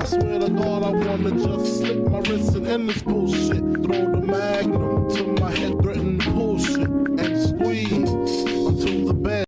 I swear to God, I wanna just slip my wrist and end this bullshit. Throw the magnum to my head, threaten to pull shit and squeeze until the bed.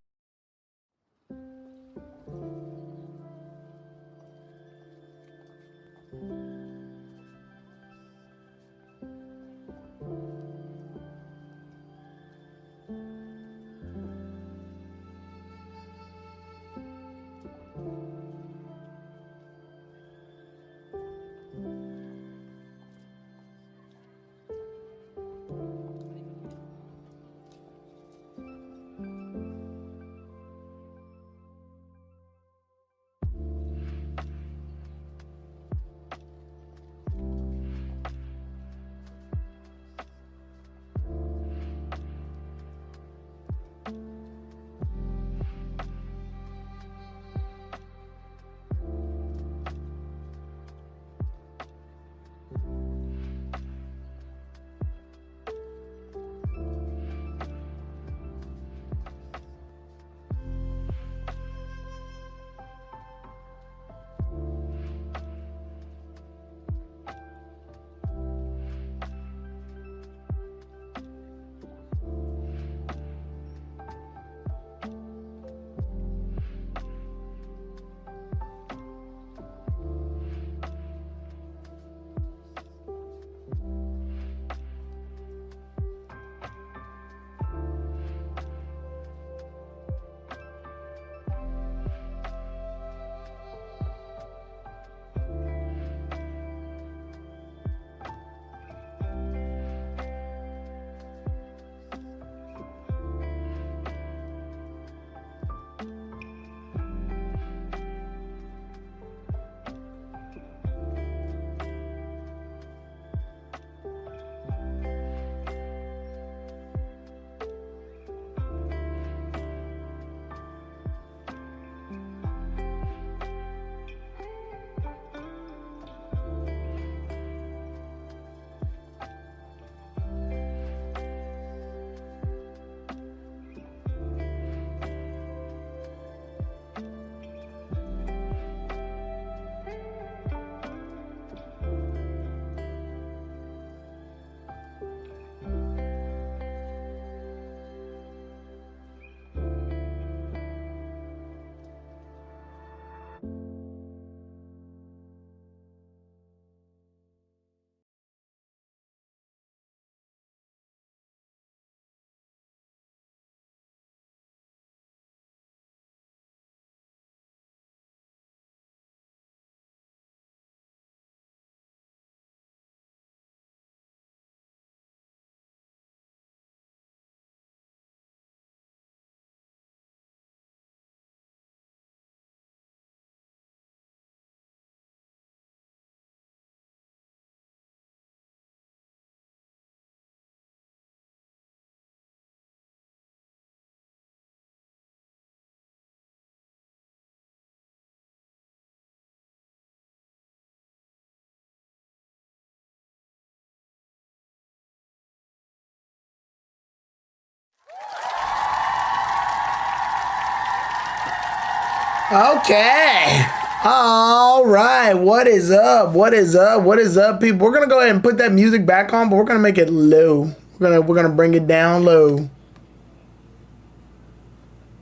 Okay. All right. What is up? What is up? What is up, people? We're gonna go ahead and put that music back on, but we're gonna make it low. We're gonna bring it down low.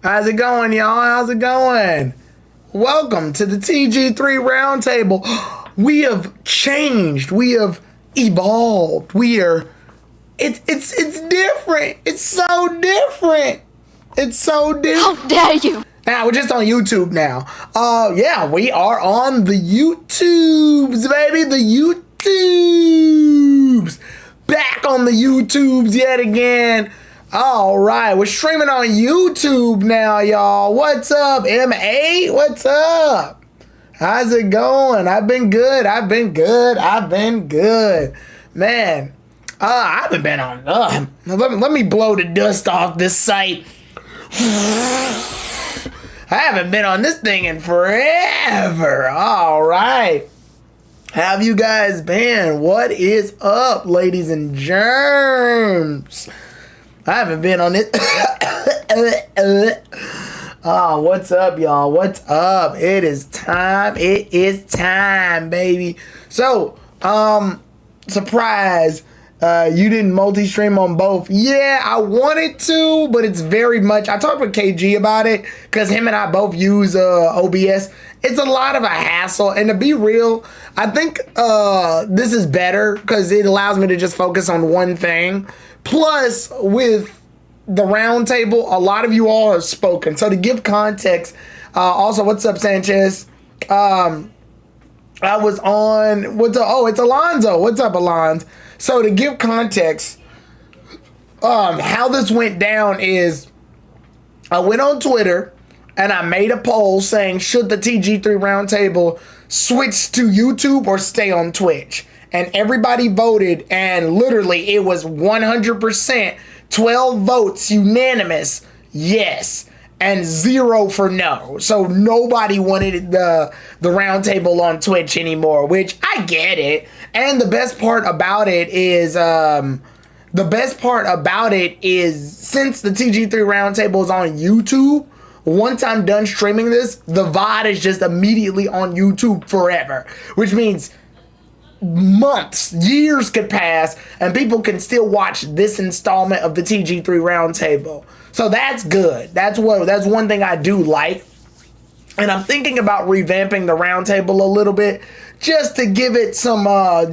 How's it going, y'all? How's it going? Welcome to the TG3 Roundtable. We have changed. We have evolved. It's different. It's so different. It's so different. How dare you! Now, we're just on YouTube now. Yeah, we are on the YouTubes, baby. The YouTubes. Back on the YouTubes yet again. All right, we're streaming on YouTube now, y'all. What's up, M8? What's up? How's it going? I've been good. Man, I haven't been on. Let me blow the dust off this site. I haven't been on this thing in forever. All right. How have you guys been? What is up, ladies and germs? I haven't been on it. Oh, what's up, y'all? What's up? It is time. It is time, baby. So, surprise. You didn't multi-stream on both. Yeah, I wanted to, but it's very much. I talked with KG about it because him and I both use OBS. It's a lot of a hassle, and to be real, I think this is better because it allows me to just focus on one thing. Plus, with the roundtable, a lot of you all have spoken. So to give context, also, what's up, Sanchez? I was on. It's Alonzo. What's up, Alonzo? So to give context, how this went down is I went on Twitter and I made a poll saying, should the TG3 Roundtable switch to YouTube or stay on Twitch? And everybody voted, and literally it was 100%, 12 votes, unanimous, yes, and 0 for no. So nobody wanted the roundtable on Twitch anymore, which I get it. And the best part about it is, since the TG3 Roundtable is on YouTube, once I'm done streaming this, the VOD is just immediately on YouTube forever, which means months, years could pass, and people can still watch this installment of the TG3 Roundtable. So that's good. That's one thing I do like. And I'm thinking about revamping the roundtable a little bit, just to give it a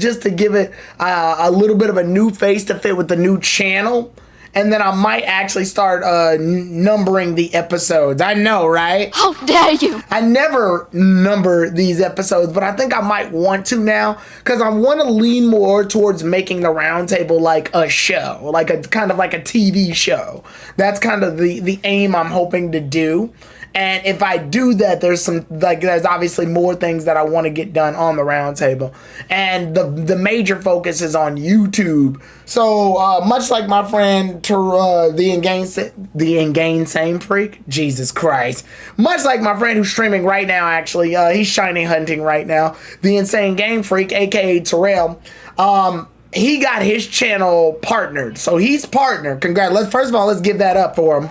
little bit of a new face to fit with the new channel. And then I might actually start numbering the episodes. I know, right? How dare you! I never number these episodes, but I think I might want to now because I want to lean more towards making the roundtable like a show, like a kind of like a TV show. That's kind of the aim I'm hoping to do. And if I do that, there's obviously more things that I want to get done on the roundtable. And the major focus is on YouTube. So much like my friend the Engane Same Freak, Jesus Christ. Much like my friend who's streaming right now, actually, he's shiny hunting right now. The Insane Game Freak, aka Terrell. He got his channel partnered. So he's partnered. Congrats. First of all, let's give that up for him.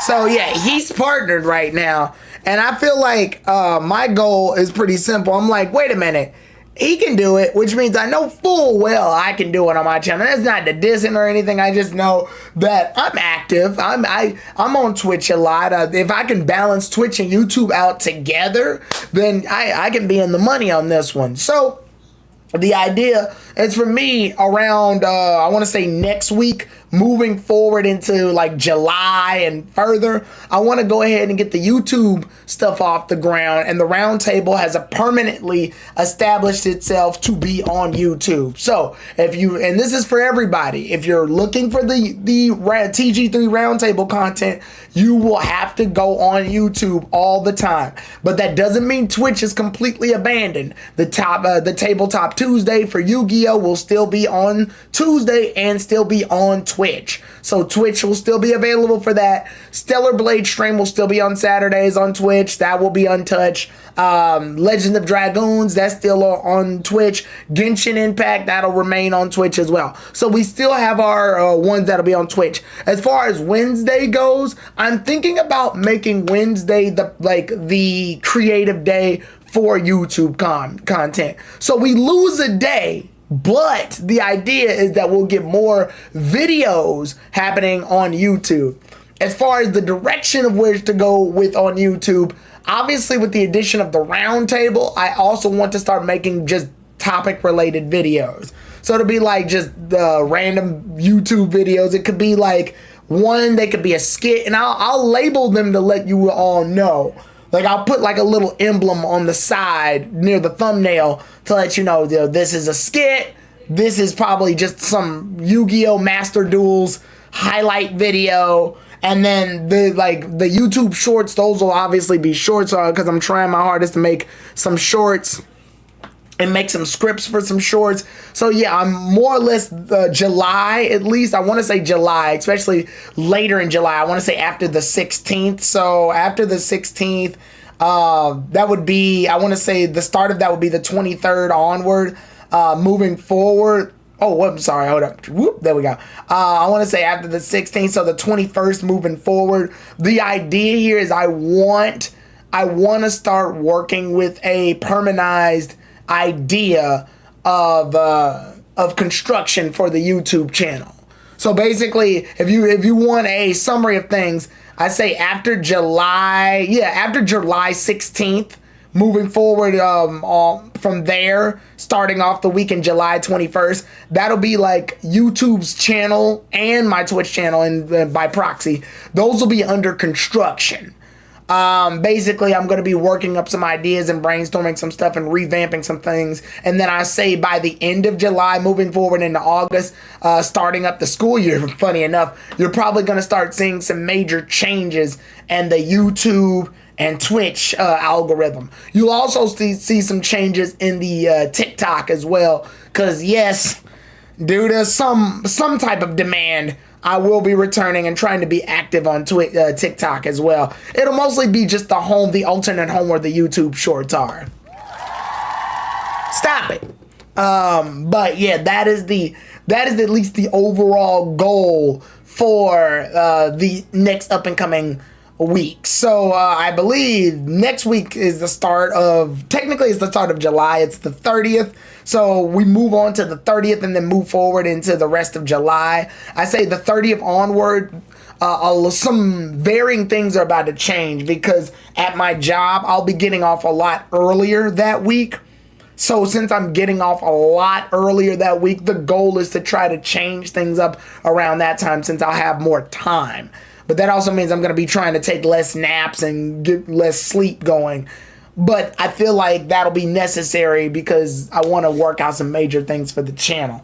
So yeah, he's partnered right now. And I feel like my goal is pretty simple. I'm like, wait a minute. He can do it, which means I know full well I can do it on my channel. That's not the dissing or anything. I just know that I'm active. I'm on Twitch a lot. If I can balance Twitch and YouTube out together, then I can be in the money on this one. So the idea is for me around, I want to say next week, moving forward into like July and further, I want to go ahead and get the YouTube stuff off the ground, and the roundtable has permanently established itself to be on YouTube. So if you, and this is for everybody, if you're looking for the TG3 Roundtable content, you will have to go on YouTube all the time. But that doesn't mean Twitch is completely abandoned. The Tabletop Tuesday for Yu-Gi-Oh will still be on Tuesday and still be on Twitch. Twitch. So Twitch will still be available for that. Stellar Blade stream will still be on Saturdays on Twitch. That will be untouched. Legend of Dragoons, that's still on Twitch. Genshin Impact, that'll remain on Twitch as well. So we still have our ones that'll be on Twitch. As far as Wednesday goes, I'm thinking about making Wednesday the creative day for YouTube content. So we lose a day, but the idea is that we'll get more videos happening on YouTube. As far as the direction of where to go with on YouTube, obviously with the addition of the roundtable, I also want to start making just topic related videos. So it'll be like just the random YouTube videos. It could be like they could be a skit, and I'll label them to let you all know. Like I'll put like a little emblem on the side near the thumbnail to let you know, this is a skit. This is probably just some Yu-Gi-Oh! Master Duels highlight video. And then the YouTube shorts, those will obviously be shorts because I'm trying my hardest to make some shorts and make some scripts for some shorts. So yeah, I'm more or less July, at least. I want to say July, especially later in July. I want to say after the 16th. So after the 16th, that would be, I want to say the start of that would be the 23rd onward. Moving forward. Oh, I'm sorry. Hold up. Whoop, there we go. I want to say after the 16th, so the 21st moving forward. The idea here is I want to start working with a permanized idea of construction for the YouTube channel. So basically, if you want a summary of things, I say after July 16th, moving forward from there, starting off the week in July 21st, that'll be like YouTube's channel and my Twitch channel, and by proxy, those will be under construction. Basically, I'm going to be working up some ideas and brainstorming some stuff and revamping some things. And then I say by the end of July, moving forward into August, starting up the school year, funny enough, you're probably going to start seeing some major changes in the YouTube and Twitch algorithm. You'll also see some changes in the TikTok as well. Because yes, due to some type of demand, I will be returning and trying to be active on TikTok as well. It'll mostly be just the alternate home where the YouTube shorts are. Stop it. But yeah, that is at least the overall goal for the next up and coming week. So I believe next week is the start of July. It's the 30th. So we move on to the 30th and then move forward into the rest of July. I say the 30th onward, some varying things are about to change because at my job, I'll be getting off a lot earlier that week. So since I'm getting off a lot earlier that week, the goal is to try to change things up around that time since I'll have more time. But that also means I'm going to be trying to take less naps and get less sleep going. But I feel like that'll be necessary because I want to work out some major things for the channel.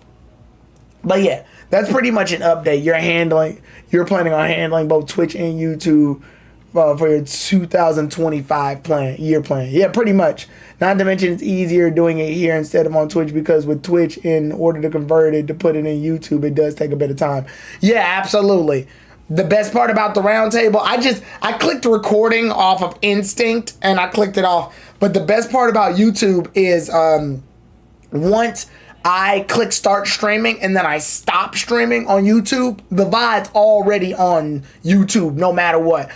But yeah, that's pretty much an update. You're planning on handling both Twitch and YouTube for your 2025 year plan. Yeah, pretty much. Not to mention it's easier doing it here instead of on Twitch because with Twitch, in order to convert it to put it in YouTube, it does take a bit of time. Yeah, absolutely. The best part about the roundtable, I clicked recording off of instinct and I clicked it off. But the best part about YouTube is once I click start streaming and then I stop streaming on YouTube, the VOD's already on YouTube no matter what.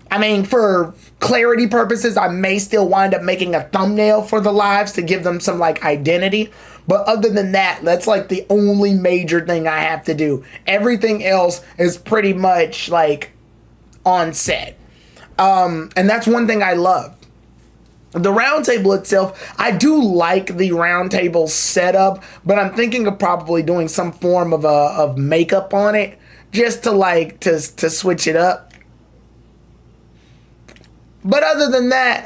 I mean, for clarity purposes, I may still wind up making a thumbnail for the lives to give them some like identity. But other than that, that's like the only major thing I have to do. Everything else is pretty much like on set. And that's one thing I love. The roundtable itself, I do like the roundtable setup, but I'm thinking of probably doing some form of makeup on it just to switch it up. But other than that,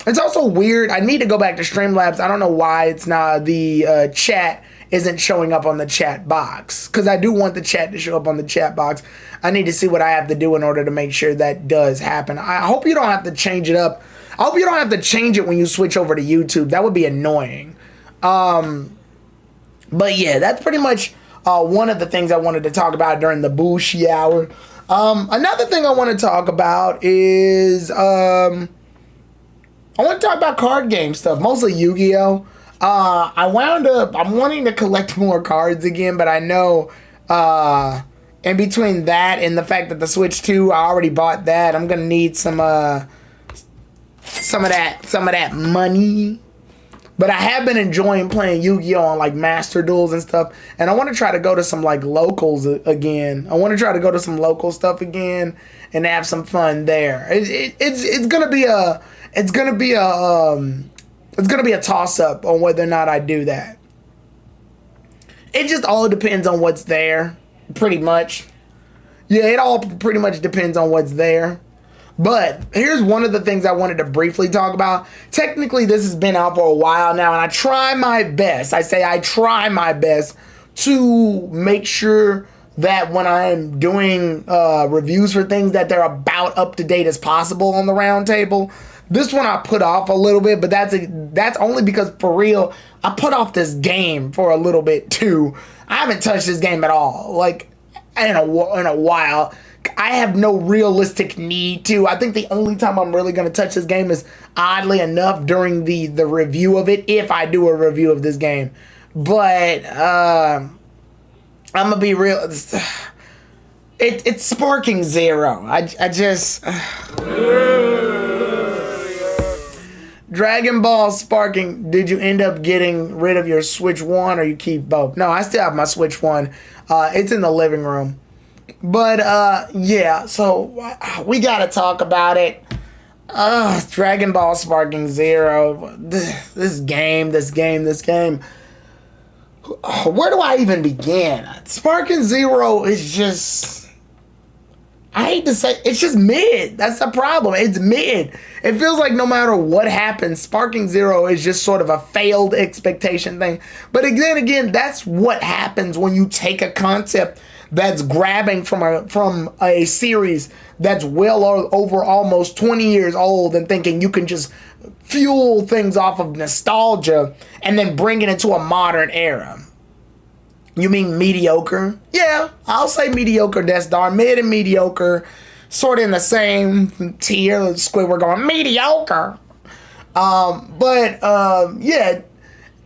it's also weird. I need to go back to Streamlabs. I don't know why it's not the chat isn't showing up on the chat box. Because I do want the chat to show up on the chat box. I need to see what I have to do in order to make sure that does happen. I hope you don't have to change it up. I hope you don't have to change it when you switch over to YouTube. That would be annoying. But yeah, that's pretty much one of the things I wanted to talk about during the Bushi hour. Another thing I want to talk about is I want to talk about card game stuff, mostly Yu-Gi-Oh! I'm wanting to collect more cards again, but I know in between that and the fact that the Switch 2, I already bought that, I'm gonna need some of that money. But I have been enjoying playing Yu-Gi-Oh! On like Master Duels and stuff, and I want to try to go to some like locals again. I want to try to go to some local stuff again and have some fun there. It's gonna be a toss up on whether or not I do that. It just all depends on what's there, pretty much. Yeah, it all pretty much depends on what's there. But here's one of the things I wanted to briefly talk about. Technically, this has been out for a while now, and I try my best. I try my best to make sure that when I'm doing reviews for things that they're about up to date as possible on the roundtable. This one I put off a little bit, but that's only because, for real, I put off this game for a little bit too. I haven't touched this game at all, like in a while. I have no realistic need to. I think the only time I'm really going to touch this game is, oddly enough, during the review of it, if I do a review of this game. But I'm going to be real. It's Sparking Zero. I just... Dragon Ball Sparking, did you end up getting rid of your Switch 1 or you keep both? No, I still have my Switch 1. It's in the living room. But, yeah, so we gotta talk about it. Dragon Ball Sparking Zero. This game. Where do I even begin? Sparking Zero is just... I hate to say, it's just mid. That's the problem. It's mid. It feels like no matter what happens, Sparking Zero is just sort of a failed expectation thing. But again, that's what happens when you take a concept that's grabbing from a series that's well over almost 20 years old and thinking you can just fuel things off of nostalgia and then bring it into a modern era. You mean mediocre? Yeah, I'll say mediocre, Death Star. Mid and mediocre, sort of in the same tier. Squidward going, mediocre. Yeah,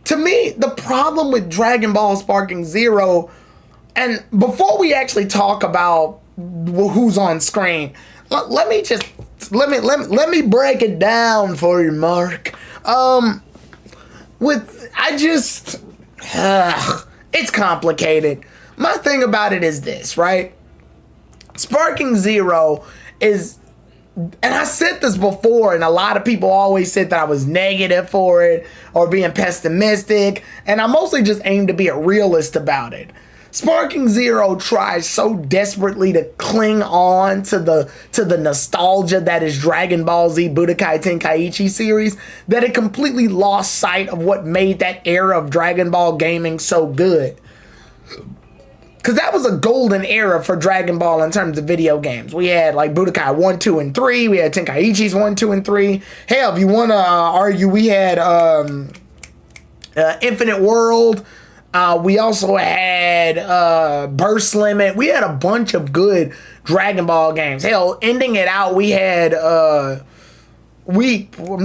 to me, the problem with Dragon Ball Sparking Zero, and before we actually talk about who's on screen, let me break it down for you, Mark. It's complicated. My thing about it is this, right? Sparking Zero is, and I said this before, and a lot of people always said that I was negative for it or being pessimistic, and I mostly just aim to be a realist about it. Sparking Zero tries so desperately to cling on to the nostalgia that is Dragon Ball Z Budokai Tenkaichi series that it completely lost sight of what made that era of Dragon Ball gaming so good. Because that was a golden era for Dragon Ball in terms of video games. We had like Budokai 1, 2, and 3. We had Tenkaichi's 1, 2, and 3. Hell, if you want to argue, we had Infinite World. We also had Burst Limit. We had a bunch of good Dragon Ball games. Hell, ending it out, we had I'm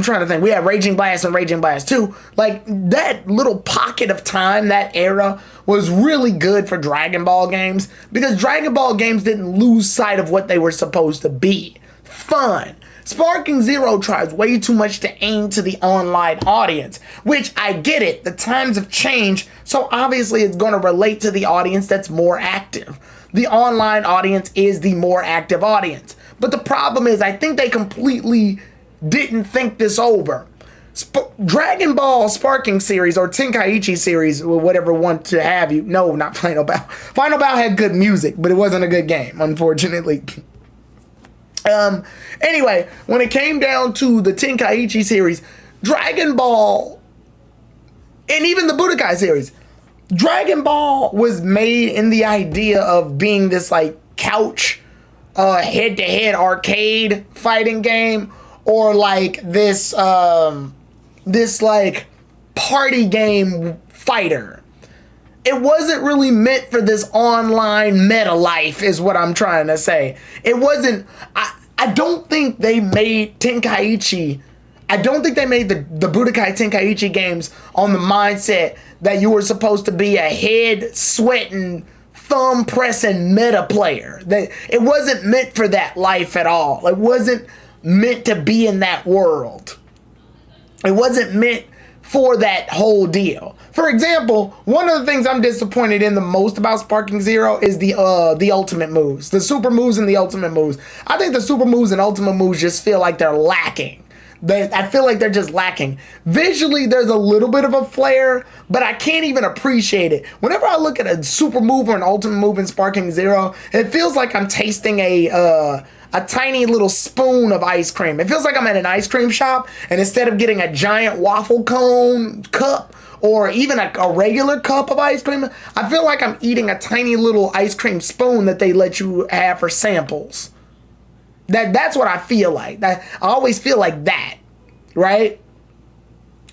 trying to think. We had Raging Blast and Raging Blast 2. Like, that little pocket of time, that era, was really good for Dragon Ball games because Dragon Ball games didn't lose sight of what they were supposed to be. Fun. Sparking Zero tries way too much to aim to the online audience, which I get it. The times have changed, so obviously it's going to relate to the audience that's more active. The online audience is the more active audience. But the problem is, I think they completely didn't think this over. Dragon Ball Sparking series or Tenkaichi series, or whatever one to have you. No, not Final Bout. Final Bout had good music, but it wasn't a good game, unfortunately. Anyway, when it came down to the Tenkaichi series, Dragon Ball, and even the Budokai series, Dragon Ball was made in the idea of being this like couch head-to-head arcade fighting game, or like this like party game fighter. it wasn't really meant for this online meta life is what I'm trying to say. It wasn't, I don't think they made Tenkaichi, I don't think they made the Budokai Tenkaichi games on the mindset that you were supposed to be a head sweating, thumb pressing meta player. That it wasn't meant for that life at all. It wasn't meant to be in that world. It wasn't meant for that whole deal. For example, one of the things I'm disappointed in the most about Sparking Zero is the ultimate moves. The super moves and the ultimate moves. I think the super moves and ultimate moves just feel like they're lacking. I feel like they're just lacking. Visually, there's a little bit of a flair, but I can't even appreciate it. Whenever I look at a super move or an ultimate move in Sparking Zero, it feels like I'm tasting a tiny little spoon of ice cream. It feels like I'm at an ice cream shop, and instead of getting a giant waffle cone cup or even a regular cup of ice cream, I feel like I'm eating a tiny little ice cream spoon that they let you have for samples. That's what I feel like. I always feel like that, right?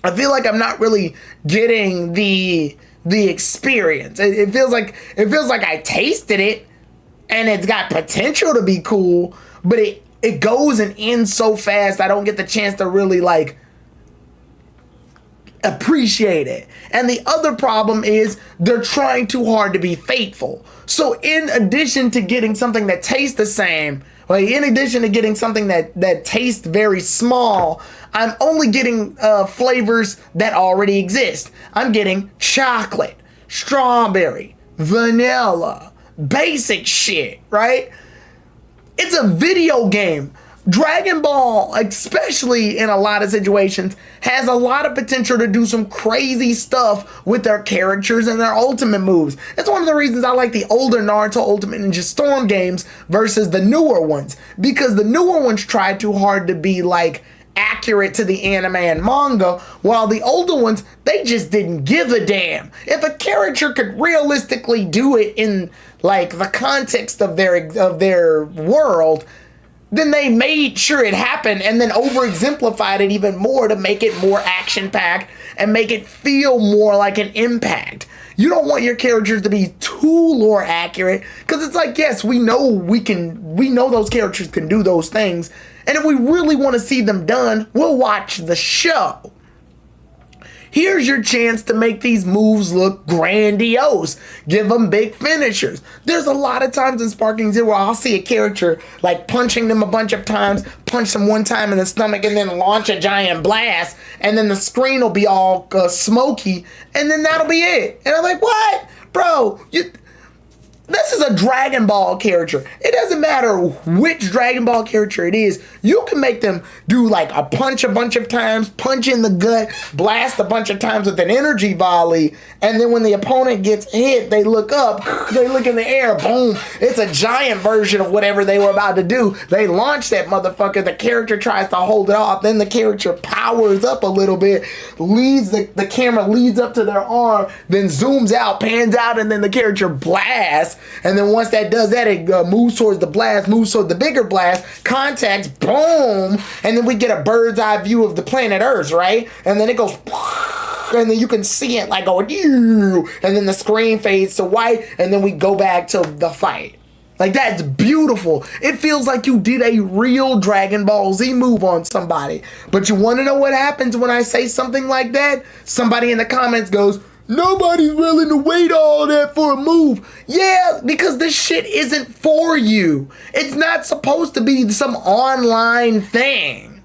I feel like I'm not really getting the experience. It feels like I tasted it and it's got potential to be cool, but it goes and ends so fast I don't get the chance to really like appreciate it. And the other problem is they're trying too hard to be faithful. So in addition to getting something that tastes the same, in addition to getting something that tastes very small, I'm only getting flavors that already exist. I'm getting chocolate, strawberry, vanilla, basic shit, right? It's a video game. Dragon Ball, especially in a lot of situations, has a lot of potential to do some crazy stuff with their characters and their ultimate moves. It's one of the reasons I like the older Naruto Ultimate Ninja Storm games versus the newer ones, because the newer ones tried too hard to be like accurate to the anime and manga, while the older ones, they just didn't give a damn. If a character could realistically do it in like the context of their world, then they made sure it happened and then over-exemplified it even more to make it more action-packed and make it feel more like an impact. You don't want your characters to be too lore accurate, because it's like, yes, we know those characters can do those things, and if we really want to see them done, we'll watch the show. Here's your chance to make these moves look grandiose. Give them big finishers. There's a lot of times in Sparking Zero where I'll see a character like punching them a bunch of times, punch them one time in the stomach, and then launch a giant blast, and then the screen will be all smoky, and then that'll be it. And I'm like, what? Bro, this is a Dragon Ball character. It doesn't matter which Dragon Ball character it is. You can make them do like a punch a bunch of times, punch in the gut, blast a bunch of times with an energy volley, and then when the opponent gets hit, they look up, they look in the air, boom. It's a giant version of whatever they were about to do. They launch that motherfucker, the character tries to hold it off, then the character powers up a little bit, the camera leads up to their arm, then zooms out, pans out, and then the character blasts. And then once that does that, it moves towards the blast, moves towards the bigger blast, contacts, boom, and then we get a bird's eye view of the planet Earth, right? And then it goes, and then you can see it like going, and then the screen fades to white, and then we go back to the fight. Like, that's beautiful. It feels like you did a real Dragon Ball Z move on somebody. But you want to know what happens when I say something like that? Somebody in the comments goes, nobody's willing to wait all that for a move. Yeah, because this shit isn't for you. It's not supposed to be some online thing.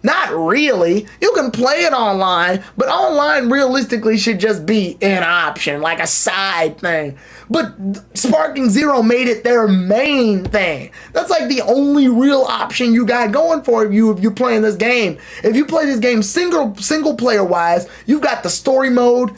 Not really. You can play it online, but online realistically should just be an option, like a side thing. But Sparking Zero made it their main thing. That's like the only real option you got going for you if you're playing this game. If you play this game single player wise, you've got the story mode,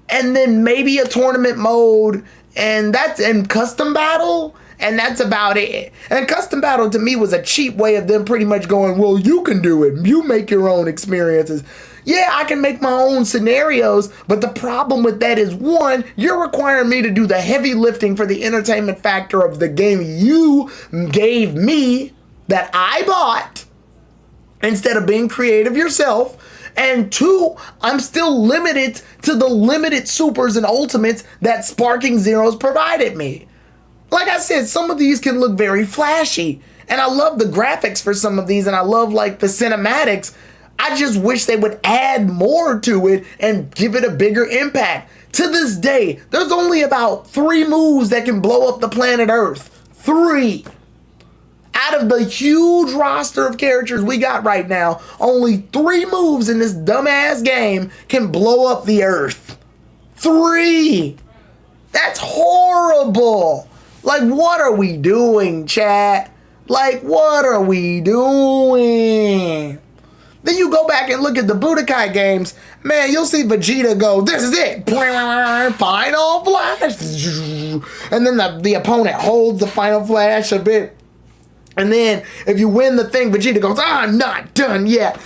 and then maybe a tournament mode, and custom battle, and that's about it. And custom battle to me was a cheap way of them pretty much going, well, you can do it. You make your own experiences. Yeah, I can make my own scenarios, but the problem with that is, one, you're requiring me to do the heavy lifting for the entertainment factor of the game you gave me that I bought, instead of being creative yourself. And two, I'm still limited to the limited supers and ultimates that Sparking Zeros provided me. Like I said, some of these can look very flashy, and I love the graphics for some of these, and I love like the cinematics. I just wish they would add more to it and give it a bigger impact. To this day, there's only about 3 moves that can blow up the planet Earth. 3. Out of the huge roster of characters we got right now, only 3 moves in this dumbass game can blow up the Earth. 3. That's horrible. Like, what are we doing, chat? Like, what are we doing? Then you go back and look at the Budokai games, man, you'll see Vegeta go, this is it, final flash. And then the opponent holds the final flash a bit. And then, if you win the thing, Vegeta goes, I'm not done yet.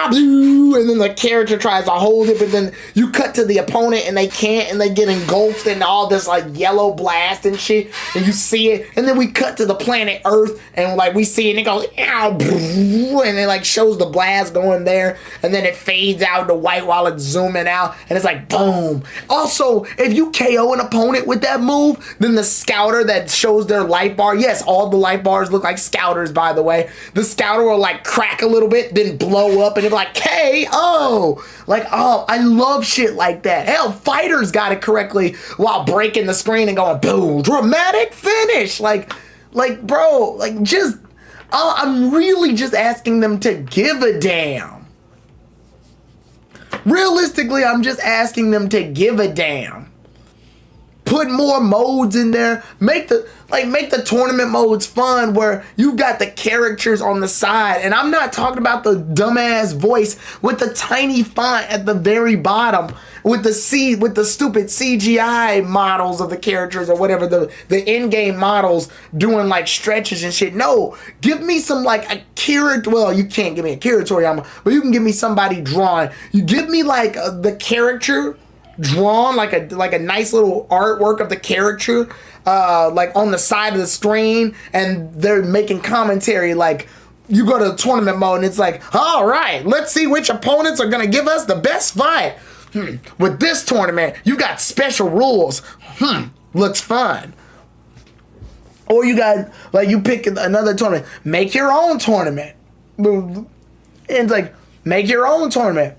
And then the character tries to hold it, but then you cut to the opponent and they can't, and they get engulfed in all this like yellow blast and shit. And you see it, and then we cut to the planet Earth, and like we see it, and it goes, and it like shows the blast going there, and then it fades out to white while it's zooming out, and it's like boom. Also, if you KO an opponent with that move, then the scouter that shows their light bar, yes, all the light bars look like scouters, by the way. The scouter will like crack a little bit, then blow up, and it'll be like KO. Like, oh, I love shit like that. Hell, Fighters got it correctly while breaking the screen and going boom, dramatic finish. Like, bro, like just, I'm really just asking them to give a damn. Realistically, I'm just asking them to give a damn. Put more modes in there. Make the tournament modes fun where you got the characters on the side. And I'm not talking about the dumbass voice with the tiny font at the very bottom with the stupid CGI models of the characters or whatever, the in-game models doing like stretches and shit. No, give me some like a character. Well, you can't give me a character, but you can give me somebody drawn. You give me like the character drawn, like a nice little artwork of the character, like on the side of the screen, and they're making commentary. Like, you go to the tournament mode and it's like, all right, let's see which opponents are gonna give us the best fight. With this tournament, you got special rules. Looks fun. Or you got, like, you pick another tournament, make your own tournament. And it's like, make your own tournament.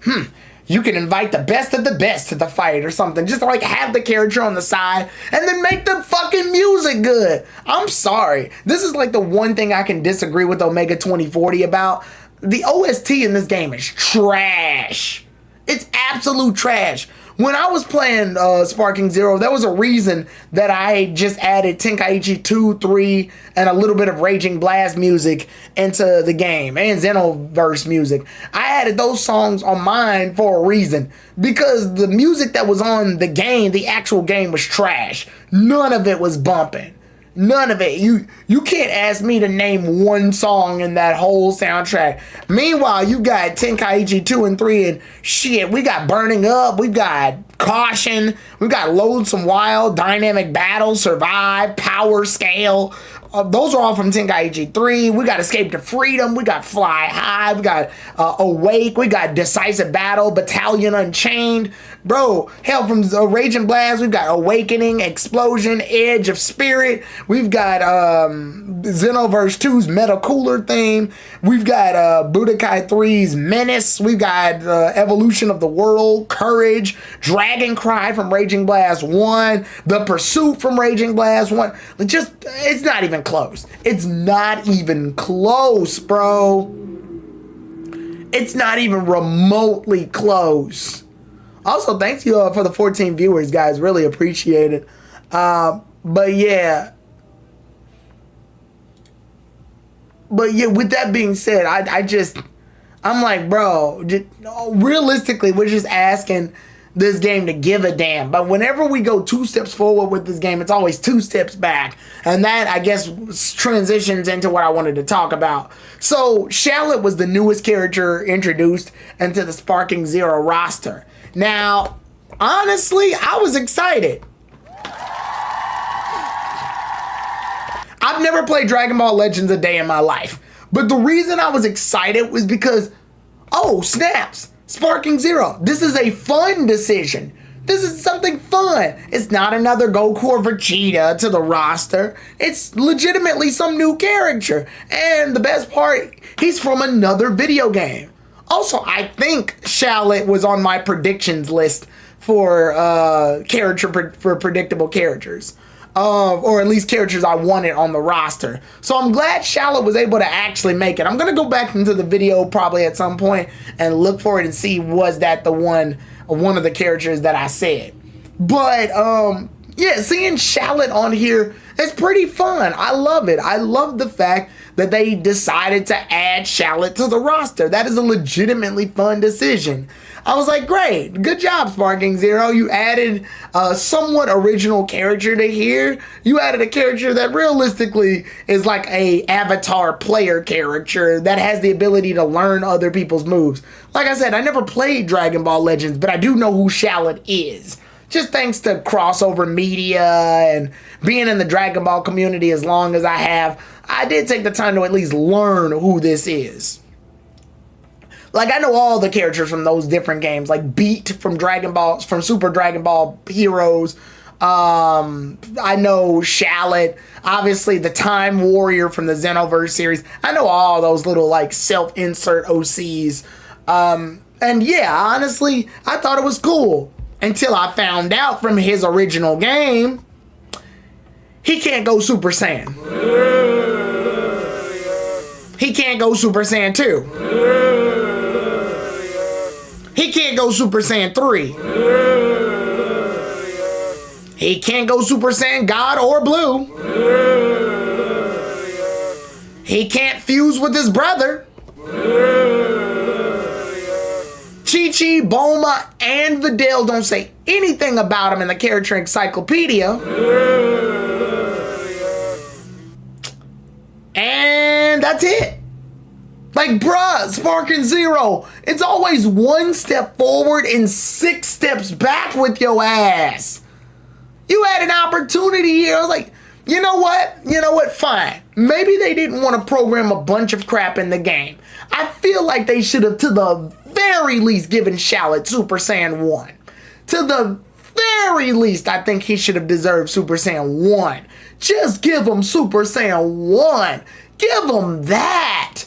You can invite the best of the best to the fight or something. Just like have the character on the side and then make the fucking music good. I'm sorry. This is like the one thing I can disagree with Omega 2040 about. The OST in this game is trash. It's absolute trash. When I was playing Sparking Zero, there was a reason that I just added Tenkaichi 2, 3, and a little bit of Raging Blast music into the game, and Xenoverse music. I added those songs on mine for a reason, because the music that was on the game, the actual game, was trash. None of it was bumping. None of it. You can't ask me to name one song in that whole soundtrack. Meanwhile, you got Tenkaichi 2 and 3 and shit. We got Burning Up. We got Caution. We got Lonesome Wild, Dynamic Battle, Survive, Power Scale. Those are all from Tenkaichi 3. We got Escape to Freedom. We got Fly High. We got Awake. We got Decisive Battle, Battalion Unchained. Bro, hell, from Raging Blast, we've got Awakening, Explosion, Edge of Spirit. We've got Xenoverse 2's Metal Cooler theme. We've got Budokai 3's Menace. We've got Evolution of the World, Courage, Dragon Cry from Raging Blast 1, The Pursuit from Raging Blast 1. It's not even close. It's not even close, bro. It's not even remotely close. Also, thanks you for the 14 viewers, guys. Really appreciate it. But yeah, with that being said, I'm like, bro, realistically, we're just asking this game to give a damn. But whenever we go 2 steps forward with this game, it's always 2 steps back. And that, I guess, transitions into what I wanted to talk about. So, Shallot was the newest character introduced into the Sparking Zero roster. Now, honestly, I was excited. I've never played Dragon Ball Legends a day in my life. But the reason I was excited was because Oh, snaps. Sparking Zero. This is a fun decision. This is something fun. It's not another Goku or Vegeta to the roster. It's legitimately some new character. And the best part, he's from another video game. Also, I think Shallot was on my predictions list for for predictable characters. Or at least characters I wanted on the roster. So I'm glad Shallot was able to actually make it. I'm going to go back into the video probably at some point and look for it and see was that the one of the characters that I said. But yeah, seeing Shallot on here is pretty fun. I love it. I love the fact that they decided to add Shallot to the roster. That is a legitimately fun decision. I was like, great, good job, Sparking Zero. You added a somewhat original character to here. You added a character that realistically is like a avatar player character that has the ability to learn other people's moves. Like I said, I never played Dragon Ball Legends, but I do know who Shallot is. Just thanks to crossover media and being in the Dragon Ball community as long as I have, I did take the time to at least learn who this is. Like, I know all the characters from those different games, like Beat from Super Dragon Ball Heroes. I know Shallot, obviously the Time Warrior from the Xenoverse series. I know all those little, like, self-insert OCs. And yeah, honestly, I thought it was cool until I found out from his original game, he can't go Super Saiyan. He can't go Super Saiyan 2. He can't go Super Saiyan 3. He can't go Super Saiyan God or Blue. He can't fuse with his brother. Chi-Chi, Bulma, and Videl don't say anything about him in the character encyclopedia. And that's it. Like, bruh, Sparking Zero, it's always one step forward and 6 steps back with your ass. You had an opportunity here. I was like, you know what? You know what? Fine. Maybe they didn't want to program a bunch of crap in the game. I feel like they should have, to the very least, given Shallot Super Saiyan 1. To the very least, I think he should have deserved Super Saiyan 1. Just give him Super Saiyan 1. Give him that.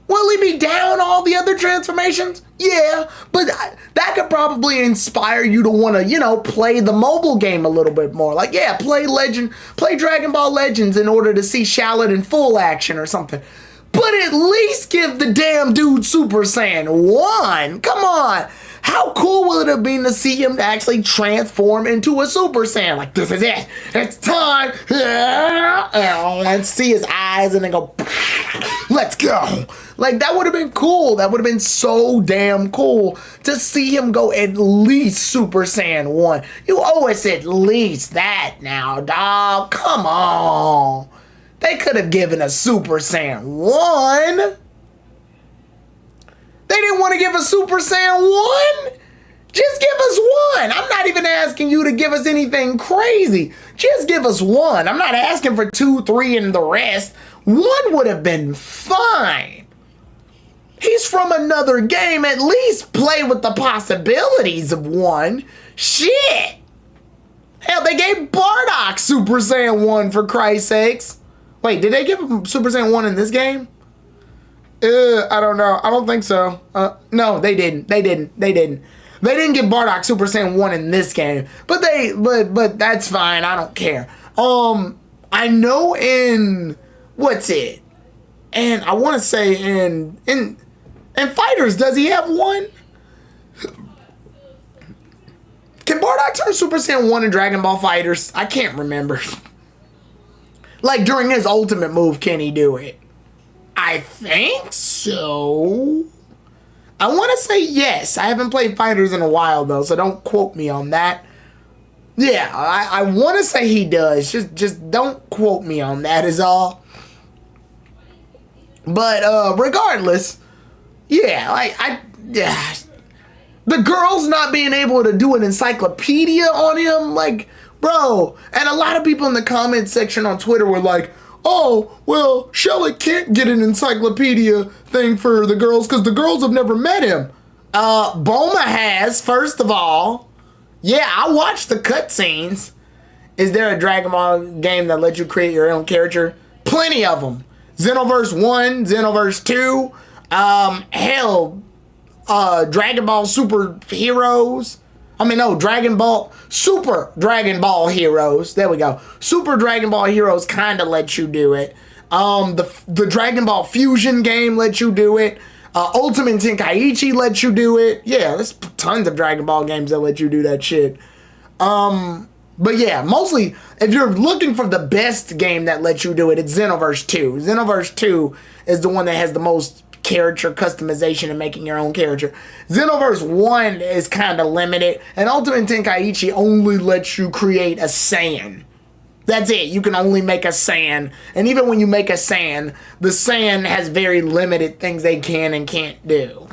Will he be down all the other transformations? Yeah, but that could probably inspire you to want to, play the mobile game a little bit more. Like, yeah, play Dragon Ball Legends in order to see Shallot in full action or something. But at least give the damn dude Super Saiyan 1. Come on. How cool would it have been to see him actually transform into a Super Saiyan? Like, this is it. It's time. And see his eyes and then go, let's go. Like, that would have been cool. That would have been so damn cool to see him go at least Super Saiyan 1. You owe us at least that now, dog. Come on. They could have given us Super Saiyan 1. They didn't want to give us Super Saiyan 1? Just give us 1. I'm not even asking you to give us anything crazy. Just give us 1. I'm not asking for 2, 3, and the rest. 1 would have been fine. He's from another game. At least play with the possibilities of 1. Shit. Hell, they gave Bardock Super Saiyan 1 for Christ's sakes. Wait, did they give him Super Saiyan 1 in this game? I don't know. I don't think so. No, they didn't. They didn't give Bardock Super Saiyan 1 in this game. But that's fine. I don't care. I know in what's it? And I want to say in Fighters, does he have 1? Can Bardock turn Super Saiyan 1 in Dragon Ball Fighters? I can't remember. Like, during his ultimate move, can he do it? I think so. I want to say yes. I haven't played Fighters in a while, though, so don't quote me on that. Yeah, I want to say he does. Just don't quote me on that is all. But regardless, yeah, the girls not being able to do an encyclopedia on him, like, bro. And a lot of people in the comment section on Twitter were like, oh, well, Shallot can't get an encyclopedia thing for the girls because the girls have never met him. Bulma has, first of all. Yeah, I watched the cutscenes. Is there a Dragon Ball game that lets you create your own character? Plenty of them. Xenoverse 1, Xenoverse 2, Dragon Ball Super Heroes. Super Dragon Ball Heroes. There we go. Super Dragon Ball Heroes kind of lets you do it. The Dragon Ball Fusion game lets you do it. Ultimate Tenkaichi lets you do it. Yeah, there's tons of Dragon Ball games that let you do that shit. But yeah, mostly, if you're looking for the best game that lets you do it, it's Xenoverse 2. Xenoverse 2 is the one that has the most character customization and making your own character. Xenoverse 1 is kind of limited, and Ultimate Tenkaichi only lets you create a Saiyan. That's it. You can only make a Saiyan. And even when you make a Saiyan, the Saiyan has very limited things they can and can't do.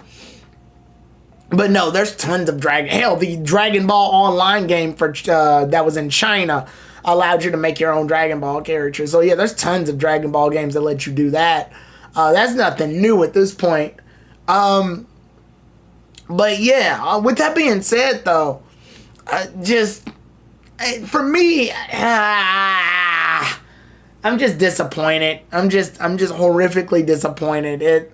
But no, there's tons of the Dragon Ball Online game for that was in China allowed you to make your own Dragon Ball character. So yeah, there's tons of Dragon Ball games that let you do that. That's nothing new at this point. But yeah, with that being said though, for me, I'm just disappointed. I'm just horrifically disappointed.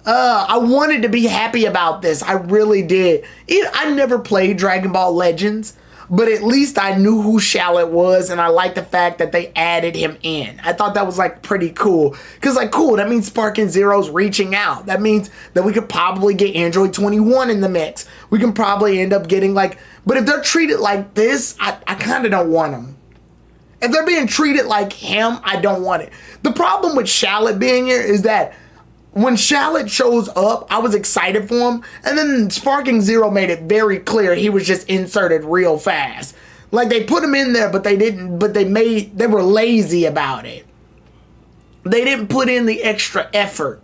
I wanted to be happy about this. I really did. I never played Dragon Ball Legends, but at least I knew who Shallot was, and I liked the fact that they added him in. I thought that was like pretty cool. Cause like cool, that means Sparking Zero's reaching out. That means that we could probably get Android 21 in the mix. We can probably end up getting but if they're treated like this, I kind of don't want them. If they're being treated like him, I don't want it. The problem with Shallot being here is that when Shallot shows up, I was excited for him, and then Sparking Zero made it very clear he was just inserted real fast. Like they put him in there, but they didn't. But they were lazy about it. They didn't put in the extra effort.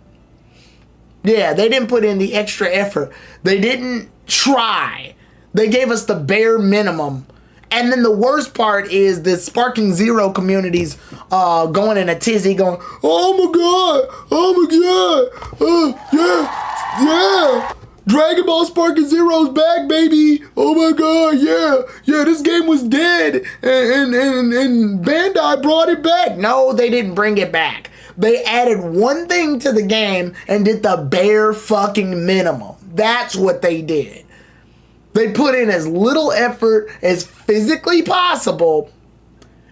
Yeah, they didn't put in the extra effort. They didn't try. They gave us the bare minimum. And then the worst part is the Sparking Zero communities going in a tizzy going, oh my god, yeah, Dragon Ball Sparking Zero's back, baby. Oh my god, yeah, this game was dead and Bandai brought it back. No, they didn't bring it back. They added one thing to the game and did the bare fucking minimum. That's what they did. They put in as little effort as physically possible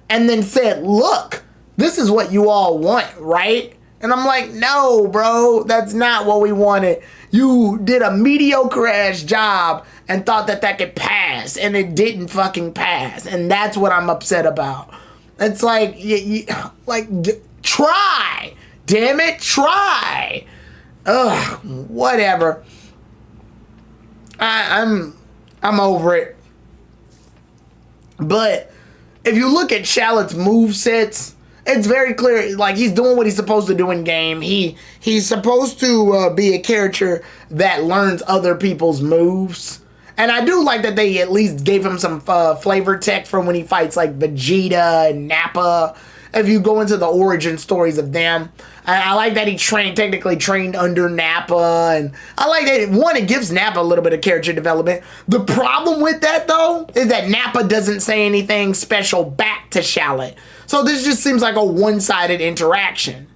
and then said, look, this is what you all want, right? And I'm like, no, bro, that's not what we wanted. You did a mediocre ass job and thought that could pass, and it didn't fucking pass. And that's what I'm upset about. It's like, try. Damn it, try. Ugh, whatever. I'm over it. But if you look at Shallot's movesets, it's very clear, like, he's doing what he's supposed to do in game. He's supposed to be a character that learns other people's moves. And I do like that they at least gave him some flavor text from when he fights, like, Vegeta and Nappa. If you go into the origin stories of them, I like that he technically trained under Nappa, and I like that, one, it gives Nappa a little bit of character development. The problem with that, though, is that Nappa doesn't say anything special back to Shallot. So this just seems like a one-sided interaction.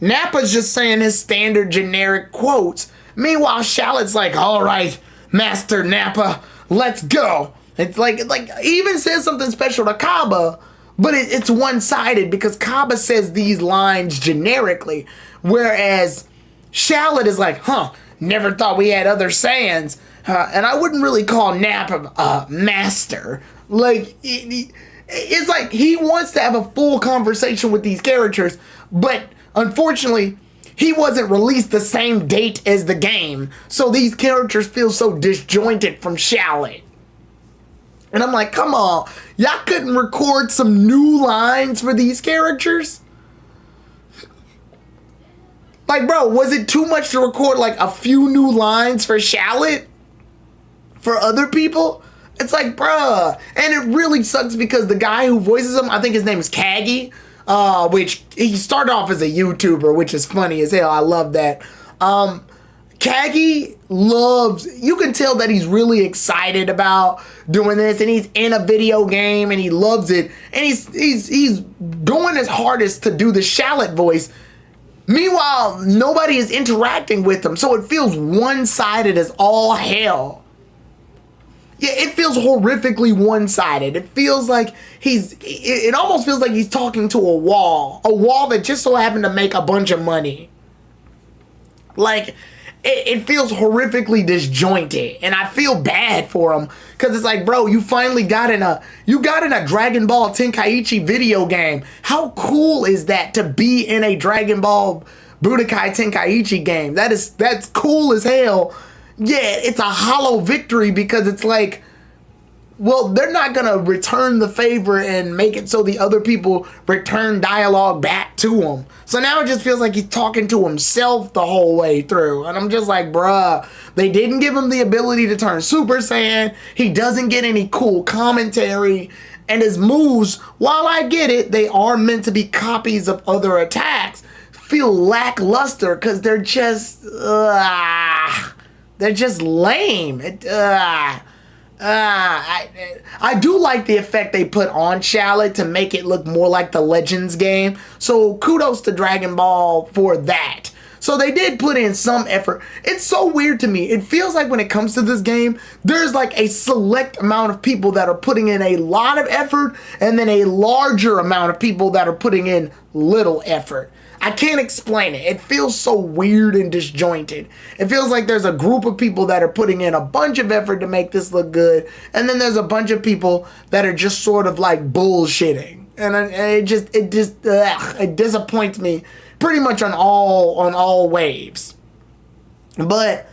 Nappa's just saying his standard generic quotes. Meanwhile, Shallot's like, all right, Master Nappa, let's go. It's like he even says something special to Kaba, but it's one-sided because Kaba says these lines generically, whereas Shallot is like, never thought we had other Saiyans. And I wouldn't really call Nappa a master. Like, it's like he wants to have a full conversation with these characters, but unfortunately, he wasn't released the same date as the game. So these characters feel so disjointed from Shallot. And I'm like, come on, y'all couldn't record some new lines for these characters? Like, bro, was it too much to record like a few new lines for Shallot? For other people? It's like, bruh. And it really sucks because the guy who voices him, I think his name is Kagi. which he started off as a YouTuber, which is funny as hell. I love that. Kagi loves, you can tell that he's really excited about doing this, and he's in a video game and he loves it, and he's doing his hardest to do the Shallot voice. Meanwhile, nobody is interacting with him, so it feels one-sided as all hell. Yeah, it feels horrifically one-sided. It feels like it almost feels like he's talking to a wall that just so happened to make a bunch of money. Like, it feels horrifically disjointed, and I feel bad for him, because it's like, bro, you finally got in a Dragon Ball Tenkaichi video game. How cool is that to be in a Dragon Ball Budokai Tenkaichi game? That's cool as hell. Yeah, it's a hollow victory, because it's like, well, they're not gonna return the favor and make it so the other people return dialogue back to him. So now it just feels like he's talking to himself the whole way through. And I'm just like, bruh, they didn't give him the ability to turn Super Saiyan. He doesn't get any cool commentary. And his moves, while I get it, they are meant to be copies of other attacks, feel lackluster, because they're just lame. I do like the effect they put on Shallot to make it look more like the Legends game. So kudos to Dragon Ball for that. So they did put in some effort. It's so weird to me. It feels like when it comes to this game, there's like a select amount of people that are putting in a lot of effort, and then a larger amount of people that are putting in little effort. I can't explain it. It feels so weird and disjointed. It feels like there's a group of people that are putting in a bunch of effort to make this look good, and then there's a bunch of people that are just sort of like bullshitting. And it disappoints me pretty much on all waves. But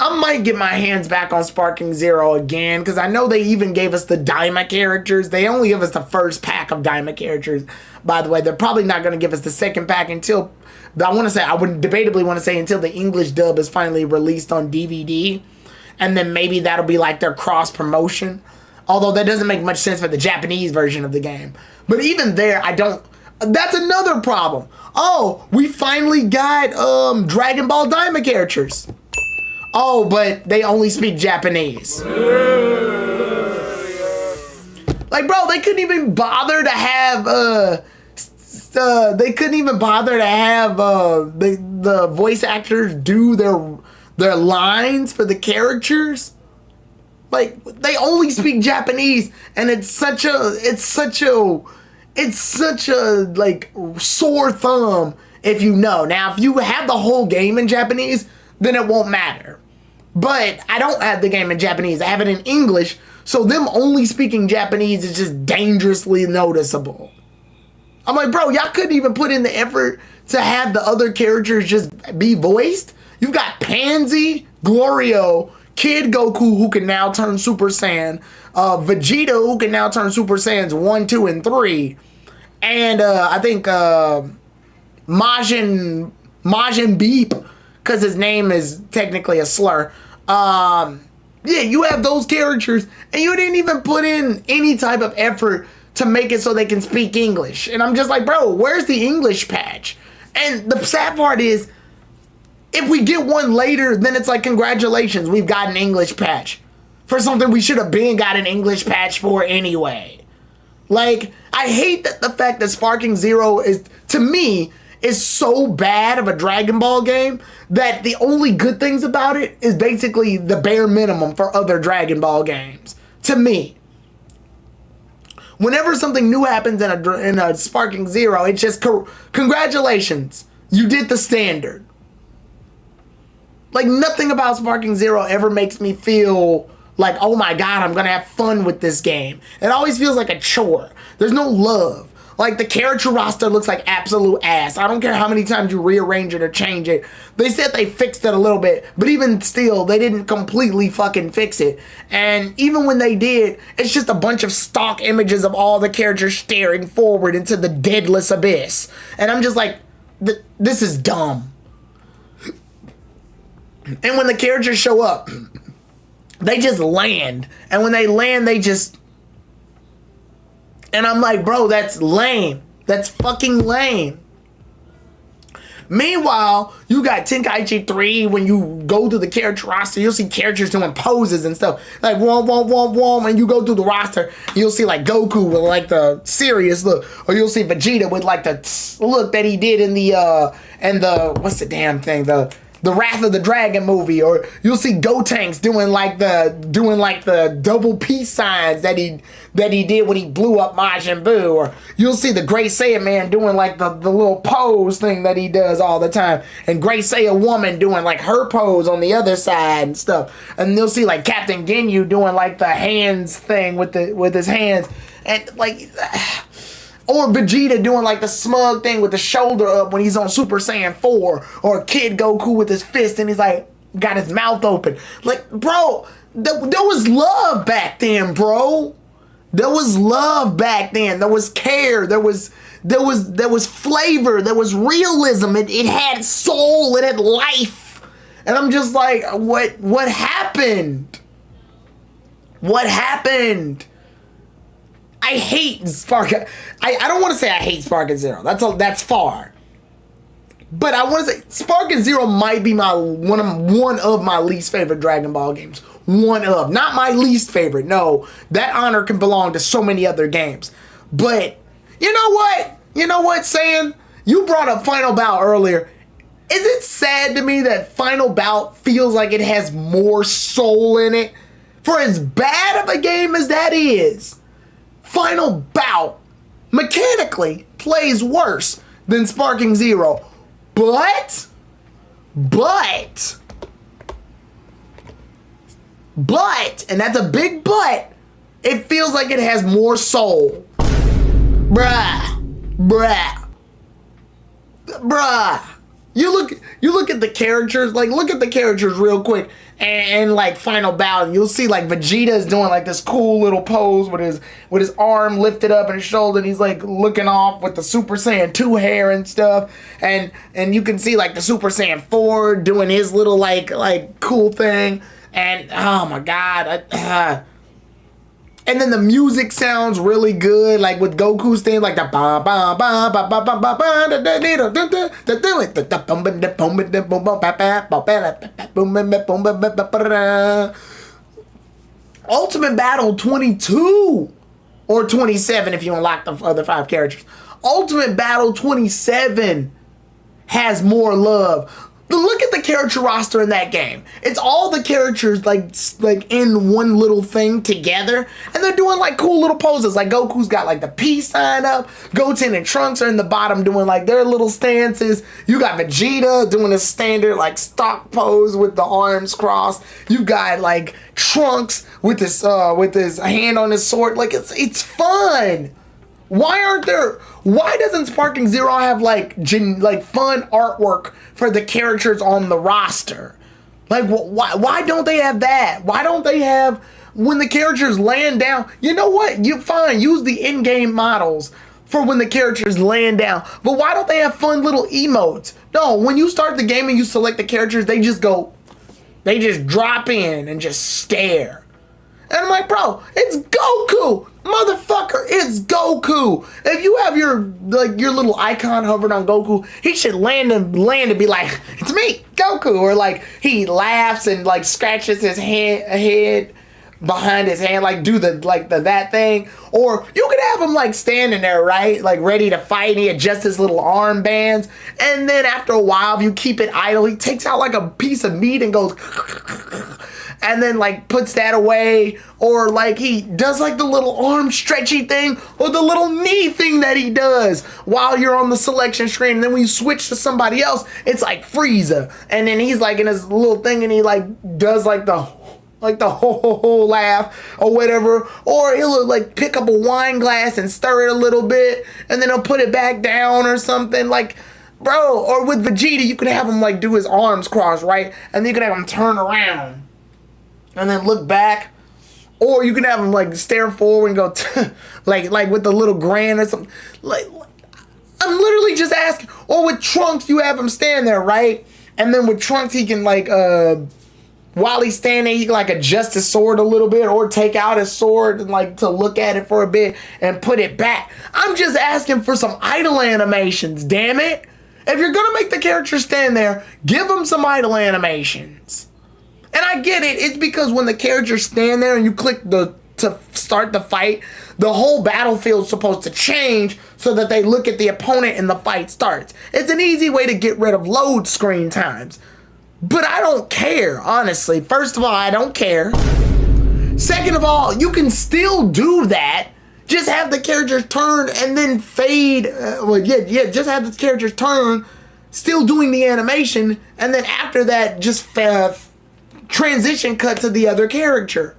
I might get my hands back on Sparking Zero again, because I know they even gave us the Daima characters. They only give us the first pack of Daima characters, by the way. They're probably not going to give us the second pack until, I would debatably want to say until the English dub is finally released on DVD. And then maybe that'll be like their cross promotion. Although that doesn't make much sense for the Japanese version of the game. But even there, that's another problem. Oh, we finally got Dragon Ball Daima characters. Oh, but they only speak Japanese. Like, bro, they couldn't even bother to have the voice actors do their lines for the characters. Like, they only speak Japanese, and it's such a like sore thumb if you know. Now, if you have the whole game in Japanese, then it won't matter. But I don't have the game in Japanese. I have it in English, so them only speaking Japanese is just dangerously noticeable. I'm like, bro, y'all couldn't even put in the effort to have the other characters just be voiced? You've got Pansy, Glorio, Kid Goku, who can now turn Super Saiyan, Vegeta, who can now turn Super Saiyans 1, 2, and 3, and I think Majin Beep, because his name is technically a slur. Yeah, you have those characters, and you didn't even put in any type of effort to make it so they can speak English. And I'm just like, bro, where's the English patch? And the sad part is, if we get one later, then it's like, congratulations, we've got an English patch for something we should have been got an English patch for anyway. Like, I hate that the fact that Sparking Zero is, to me, is so bad of a Dragon Ball game that the only good things about it is basically the bare minimum for other Dragon Ball games. To me. Whenever something new happens in a Sparking Zero, it's just congratulations, you did the standard. Like, nothing about Sparking Zero ever makes me feel like, oh my god, I'm gonna have fun with this game. It always feels like a chore. There's no love. Like, the character roster looks like absolute ass. I don't care how many times you rearrange it or change it. They said they fixed it a little bit, but even still, they didn't completely fucking fix it. And even when they did, it's just a bunch of stock images of all the characters staring forward into the deadless abyss. And I'm just like, this is dumb. And when the characters show up, they just land. And when they land, they just... And I'm like, bro, that's lame. That's fucking lame. Meanwhile, you got Tenkaichi 3, when you go to the character roster, you'll see characters doing poses and stuff. Like, womp, womp, womp, womp, and you go through the roster, you'll see, like, Goku with, like, the serious look. Or you'll see Vegeta with, like, the look that he did in the, what's the damn thing? The Wrath of the Dragon movie. Or you'll see Gotenks doing the double peace signs that he did when he blew up Majin Buu. Or you'll see the Great Saiyan Man doing like the little pose thing that he does all the time, and Great Saiyan Woman doing like her pose on the other side and stuff. And you'll see like Captain Ginyu doing like the hands thing with his hands, and like or Vegeta doing like the smug thing with the shoulder up when he's on Super Saiyan 4, or Kid Goku with his fist and he's like got his mouth open. Like, bro, there was love back then, bro. There was love back then. There was care. There was flavor. There was realism. It had soul. It had life. And I'm just like, what happened? What happened? I hate Spark. I don't want to say I hate Spark and Zero. That's far. But I want to say Spark and Zero might be one of my least favorite Dragon Ball games. One of, not my least favorite. No, that honor can belong to so many other games. But you know what? You know what, Saiyan? You brought up Final Bout earlier. Is it sad to me that Final Bout feels like it has more soul in it? For as bad of a game as that is, Final Bout mechanically plays worse than Sparking Zero. But, and that's a big but, it feels like it has more soul. Bruh. You look at the characters, like look at the characters real quick, and like Final Bout, and you'll see like Vegeta is doing like this cool little pose with his arm lifted up and his shoulder, and he's like looking off with the Super Saiyan 2 hair and stuff, and you can see like the Super Saiyan 4 doing his little like cool thing, and oh my god, and then the music sounds really good, like with Goku's thing, like the ba ba ba ba ba ba ba ba. Ultimate Battle 22 or 27 if you unlock the other 5 characters. Ultimate Battle 27 has more love. But look at the character roster in that game. It's all the characters like in one little thing together, and they're doing like cool little poses. Like Goku's got like the peace sign up. Goten and Trunks are in the bottom doing like their little stances. You got Vegeta doing a standard like stock pose with the arms crossed. You got like Trunks with his hand on his sword. Like it's fun. Why doesn't Sparking Zero have like fun artwork for the characters on the roster? Like, why don't they have that? Why don't they have, when the characters land down, you know what? You fine, use the in-game models for when the characters land down. But why don't they have fun little emotes? No, when you start the game and you select the characters, they just drop in and just stare. And I'm like, bro, it's Goku! Motherfucker, it's Goku! If you have your little icon hovered on Goku, he should land and be like, it's me, Goku! Or like, he laughs and like scratches his head behind his hand, like do that thing. Or you could have him like standing there, right? Like ready to fight, and he adjusts his little armbands. And then after a while, if you keep it idle, he takes out like a piece of meat and goes and then like puts that away, or like he does like the little arm stretchy thing or the little knee thing that he does while you're on the selection screen. And then when you switch to somebody else, it's like Frieza, and then he's like in his little thing and he like does like the ho ho ho laugh or whatever, or he'll like pick up a wine glass and stir it a little bit and then he'll put it back down or something. Like, bro, or with Vegeta, you could have him like do his arms crossed, right? And then you could have him turn around and then look back, or you can have him like stare forward and go like with the little grin or something. Like, I'm literally just asking. Or with Trunks, you have him stand there, right? And then with Trunks, he can like while he's standing, he can like adjust his sword a little bit or take out his sword and like to look at it for a bit and put it back. I'm just asking for some idle animations, damn it. If you're gonna make the character stand there, give them some idle animations. And I get it, it's because when the characters stand there and you click to start the fight, the whole battlefield's supposed to change so that they look at the opponent and the fight starts. It's an easy way to get rid of load screen times. But I don't care, honestly. First of all, I don't care. Second of all, you can still do that. Just have the characters turn and then fade. Just have the characters turn, still doing the animation, and then after that, just transition cut to the other character.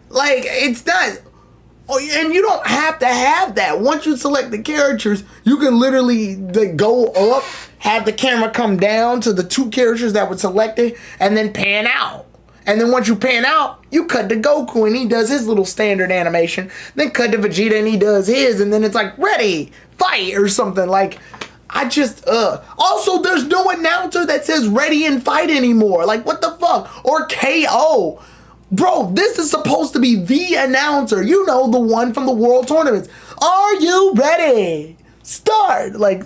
Like, it's not... And you don't have to have that. Once you select the characters, you can literally go up, have the camera come down to the two characters that were selected, and then pan out. And then once you pan out, you cut to Goku and he does his little standard animation. Then cut to Vegeta and he does his, and then it's like, ready, fight, or something. Like, I just, Also, there's no announcer that says ready and fight anymore. Like, what the fuck? Or KO. Bro, this is supposed to be the announcer. You know, the one from the World Tournaments. Are you ready? Start. Like,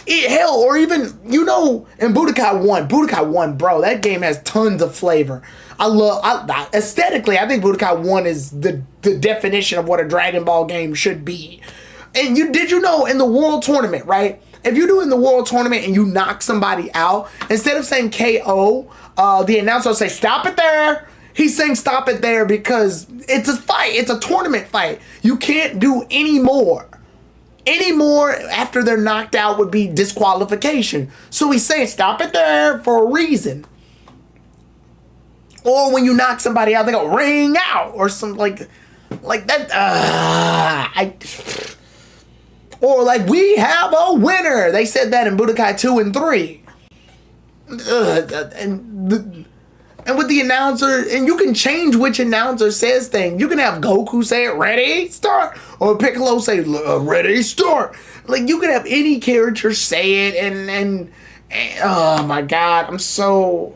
hell, or even, you know, in Budokai 1. Budokai 1, bro, that game has tons of flavor. Aesthetically, I think Budokai 1 is the definition of what a Dragon Ball game should be. And did you know, in the World Tournament, right? If you're doing the World Tournament and you knock somebody out, instead of saying KO, the announcer will say, stop it there. He's saying stop it there because it's a fight. It's a tournament fight. You can't do any more. Any more after they're knocked out would be disqualification. So he's saying stop it there for a reason. Or when you knock somebody out, they go ring out or something like that. Or like, we have a winner. They said that in Budokai 2 and 3. And with the announcer, and you can change which announcer says things. You can have Goku say it, ready, start. Or Piccolo say, ready, start. Like, you can have any character say it, and oh my God, I'm so...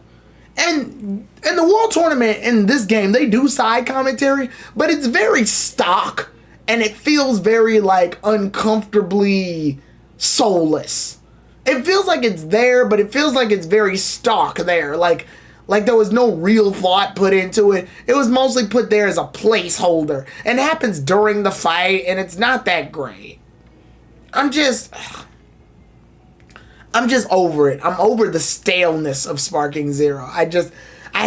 And in the World Tournament, in this game, they do side commentary, but it's very stock, and it feels very, like, uncomfortably soulless. It feels like it's there, but it feels like it's very stock there, like there was no real thought put into it. It was mostly put there as a placeholder. And it happens during the fight, and it's not that great. I'm just over it. I'm over the staleness of Sparking Zero. I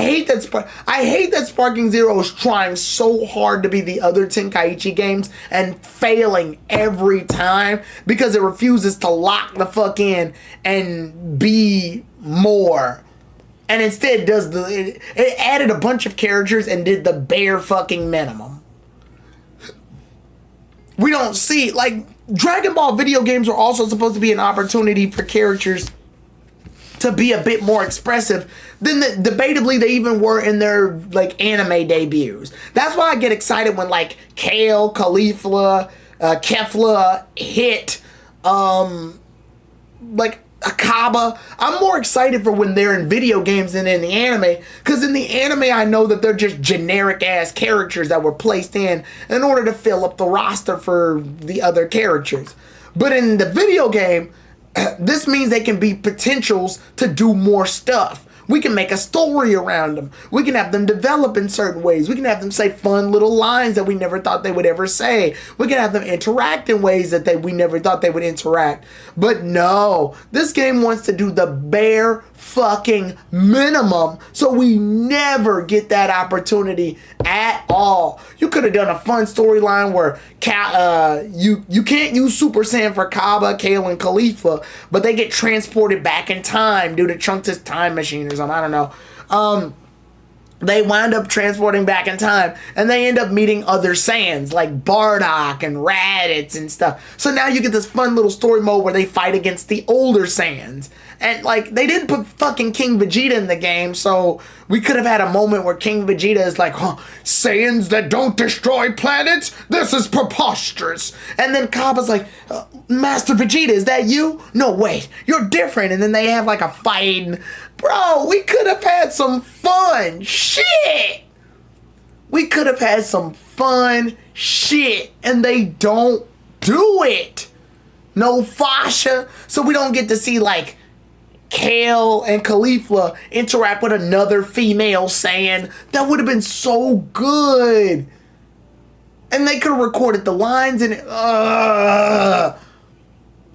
hate that Sparking Zero is trying so hard to be the other Tenkaichi games and failing every time because it refuses to lock the fuck in and be more. And instead it added a bunch of characters and did the bare fucking minimum. We don't see, like, Dragon Ball video games are also supposed to be an opportunity for characters to be a bit more expressive than debatably they even were in their, like, anime debuts. That's why I get excited when, like, Kale, Caulifla, Kefla hit, like, Akaba. I'm more excited for when they're in video games than in the anime, because in the anime I know that they're just generic ass characters that were placed in order to fill up the roster for the other characters. But in the video game, this means they can be potentials to do more stuff. We can make a story around them. We can have them develop in certain ways. We can have them say fun little lines that we never thought they would ever say. We can have them interact in ways that we never thought they would interact. But no, this game wants to do the bare fucking minimum, so we never get that opportunity at all. You could have done a fun storyline where you can't use Super Saiyan for Kaba, Kale, and Khalifa, but they get transported back in time due to Trunks' time machine or something. I don't know. They wind up transporting back in time, and they end up meeting other Saiyans like Bardock and Raditz and stuff. So now you get this fun little story mode where they fight against the older Saiyans. And, like, they didn't put fucking King Vegeta in the game, so we could have had a moment where King Vegeta is like, Saiyans that don't destroy planets? This is preposterous. And then Kaba's like, Master Vegeta, is that you? No, wait, you're different. And then they have, like, a fight, and Bro, we could have had some fun shit. We could have had some fun shit, and they don't do it. No fascia, so we don't get to see like Kale and Khalifa interact with another female saying that would have been so good. And they could have recorded the lines in it.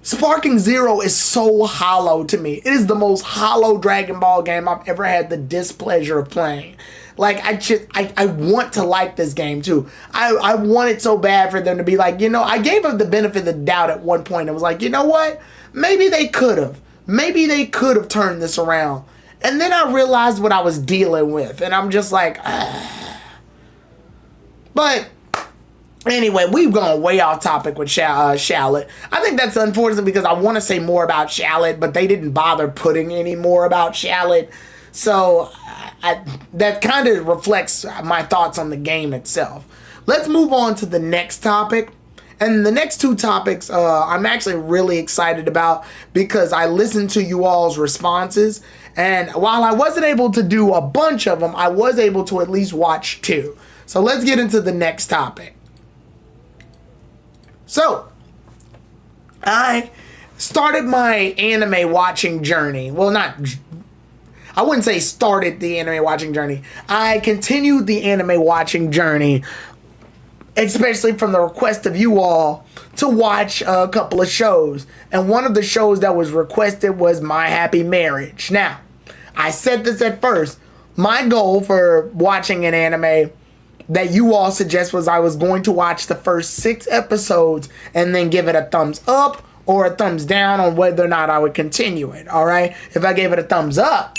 Sparking Zero is so hollow to me. It is the most hollow Dragon Ball game I've ever had the displeasure of playing. Like, I want to like this game too. I want it so bad for them to be like, you know, I gave them the benefit of the doubt at one point. I was like, you know what? Maybe they could have. Maybe they could have turned this around. And then I realized what I was dealing with. And I'm just like, But anyway, we've gone way off topic with Shallot. I think that's unfortunate because I want to say more about Shallot, but they didn't bother putting any more about Shallot. So that kind of reflects my thoughts on the game itself. Let's move on to the next topic. And the next two topics I'm actually really excited about because I listened to you all's responses. And while I wasn't able to do a bunch of them, I was able to at least watch two. So let's get into the next topic. So, I started my anime watching journey. Well, I wouldn't say started the anime watching journey. I continued the anime watching journey, especially from the request of you all to watch a couple of shows. And one of the shows that was requested was My Happy Marriage. Now, I said this at first. My goal for watching an anime that you all suggest was I was going to watch the first 6 episodes and then give it a thumbs up or a thumbs down on whether or not I would continue it, all right? If I gave it a thumbs up,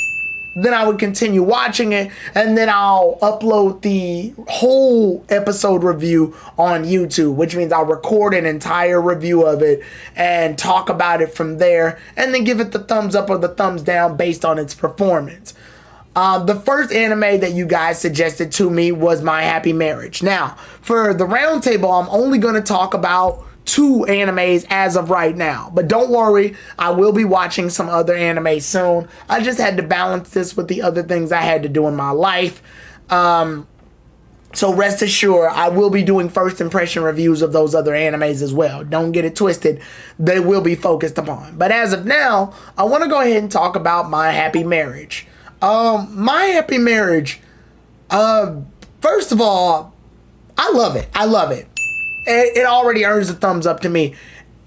then I would continue watching it, and then I'll upload the whole episode review on YouTube, which means I'll record an entire review of it and talk about it from there, and then give it the thumbs up or the thumbs down based on its performance. The first anime that you guys suggested to me was My Happy Marriage. Now, for the roundtable, I'm only going to talk about 2 animes as of right now. But don't worry, I will be watching some other anime soon. I just had to balance this with the other things I had to do in my life. So rest assured, I will be doing first impression reviews of those other animes as well. Don't get it twisted. They will be focused upon. But as of now, I want to go ahead and talk about My Happy Marriage. My Happy Marriage, first of all, I love it. I love it. It already earns a thumbs up to me.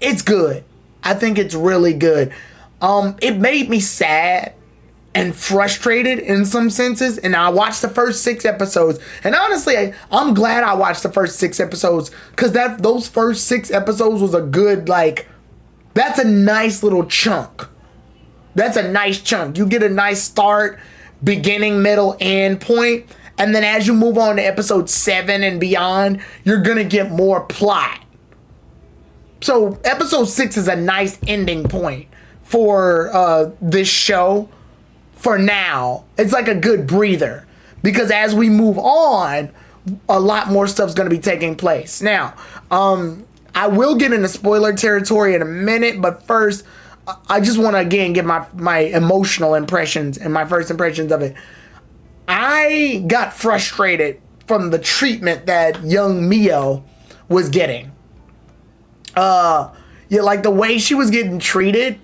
It's good. I think it's really good. It made me sad and frustrated in some senses. And I watched the first 6 episodes. And honestly, I'm glad I watched the first 6 episodes. Because those first 6 episodes was a good, that's a nice little chunk. That's a nice chunk. You get a nice start, beginning, middle, end point. And then as you move on to episode 7 and beyond, you're going to get more plot. So episode 6 is a nice ending point for this show for now. It's like a good breather. Because as we move on, a lot more stuff's going to be taking place. Now, I will get into spoiler territory in a minute, but first, I just want to again give my emotional impressions and my first impressions of it. I got frustrated from the treatment that young Mio was getting. Like the way she was getting treated,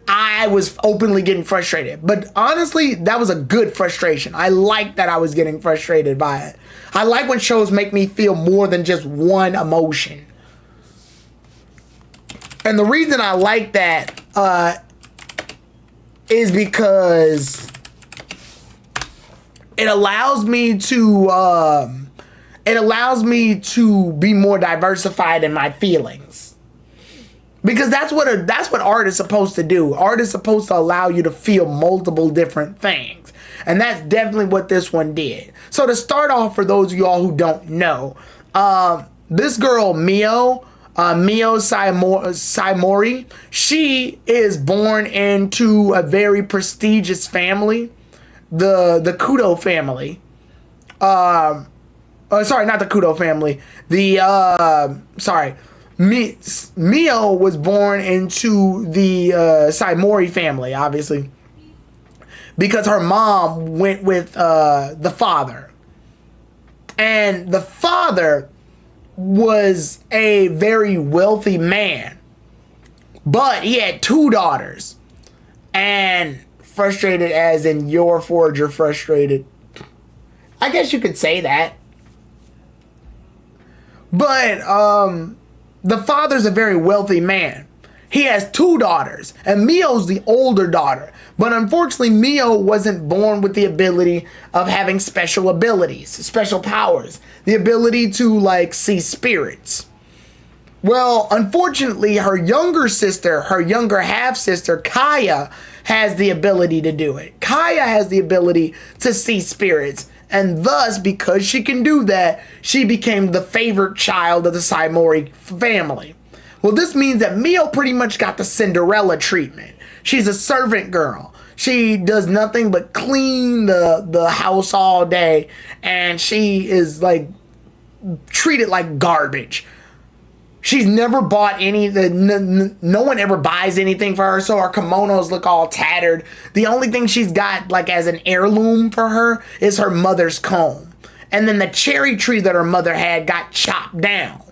I was openly getting frustrated. But honestly, that was a good frustration. I like that I was getting frustrated by it. I like when shows make me feel more than just one emotion. And the reason I like that is because it allows me to be more diversified in my feelings. Because that's what art is supposed to do. Art is supposed to allow you to feel multiple different things. And that's definitely what this one did. So to start off, for those of y'all who don't know, this girl, Mio Saimori, she is born into a very prestigious family, the Kudo family. Sorry, not the Kudo family. Mio was born into the Saimori family, obviously. because her mom went with the father. And the father was a very wealthy man, but he had 2 daughters. And frustrated as in your Forger frustrated. I guess you could say that. But the father's a very wealthy man. He has 2 daughters, and Mio's the older daughter. But unfortunately, Mio wasn't born with the ability of having special abilities, special powers, the ability to like see spirits. Well, unfortunately, her younger sister, her younger half sister, Kaya, has the ability to do it. Kaya has the ability to see spirits. And thus, because she can do that, she became the favorite child of the Saimori family. Well, this means that Mio pretty much got the Cinderella treatment. She's a servant girl. She does nothing but clean the house all day. And she is like treated like garbage. She's never bought any, no one ever buys anything for her, so her kimonos look all tattered. The only thing she's got like as an heirloom for her is her mother's comb. And then the cherry tree that her mother had got chopped down,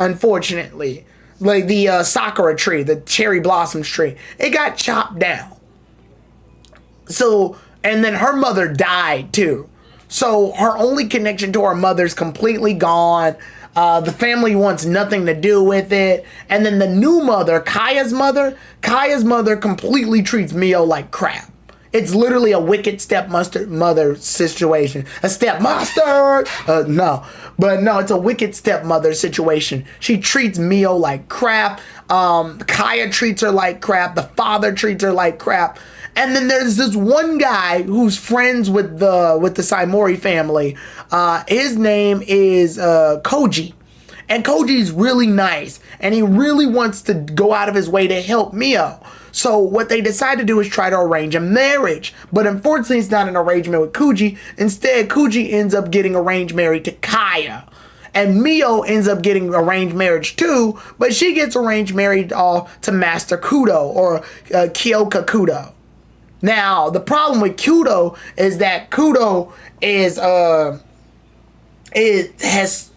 unfortunately. Like the sakura tree, the cherry blossoms tree, it got chopped down. So, and then her mother died too. So her only connection to her mother's completely gone. The family wants nothing to do with it. And then the new mother, Kaya's mother completely treats Mio like crap. It's literally a wicked stepmother situation. A stepmaster? No. But no, it's a wicked stepmother situation. She treats Mio like crap. Kaya treats her like crap. The father treats her like crap. And then there's this one guy who's friends with the Saimori family. His name is Koji. And Koji's really nice. And he really wants to go out of his way to help Mio. So what they decide to do is try to arrange a marriage. But unfortunately, it's not an arrangement with Koji. Instead, Koji ends up getting arranged married to Kaya. And Mio ends up getting arranged marriage too. But she gets arranged married to Master Kudo, or Kyoka Kudo. Now, the problem with Kudo is that Kudo has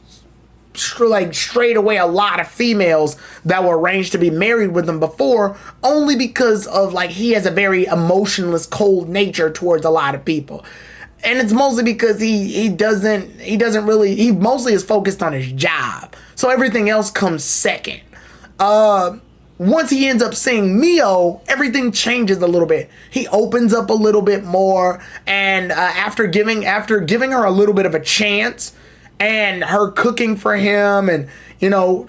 strayed away a lot of females that were arranged to be married with him before, only because of he has a very emotionless, cold nature towards a lot of people. And it's mostly because he mostly is focused on his job. So everything else comes second. Once he ends up seeing Mio, everything changes a little bit. He opens up a little bit more, and after giving her a little bit of a chance, and her cooking for him, and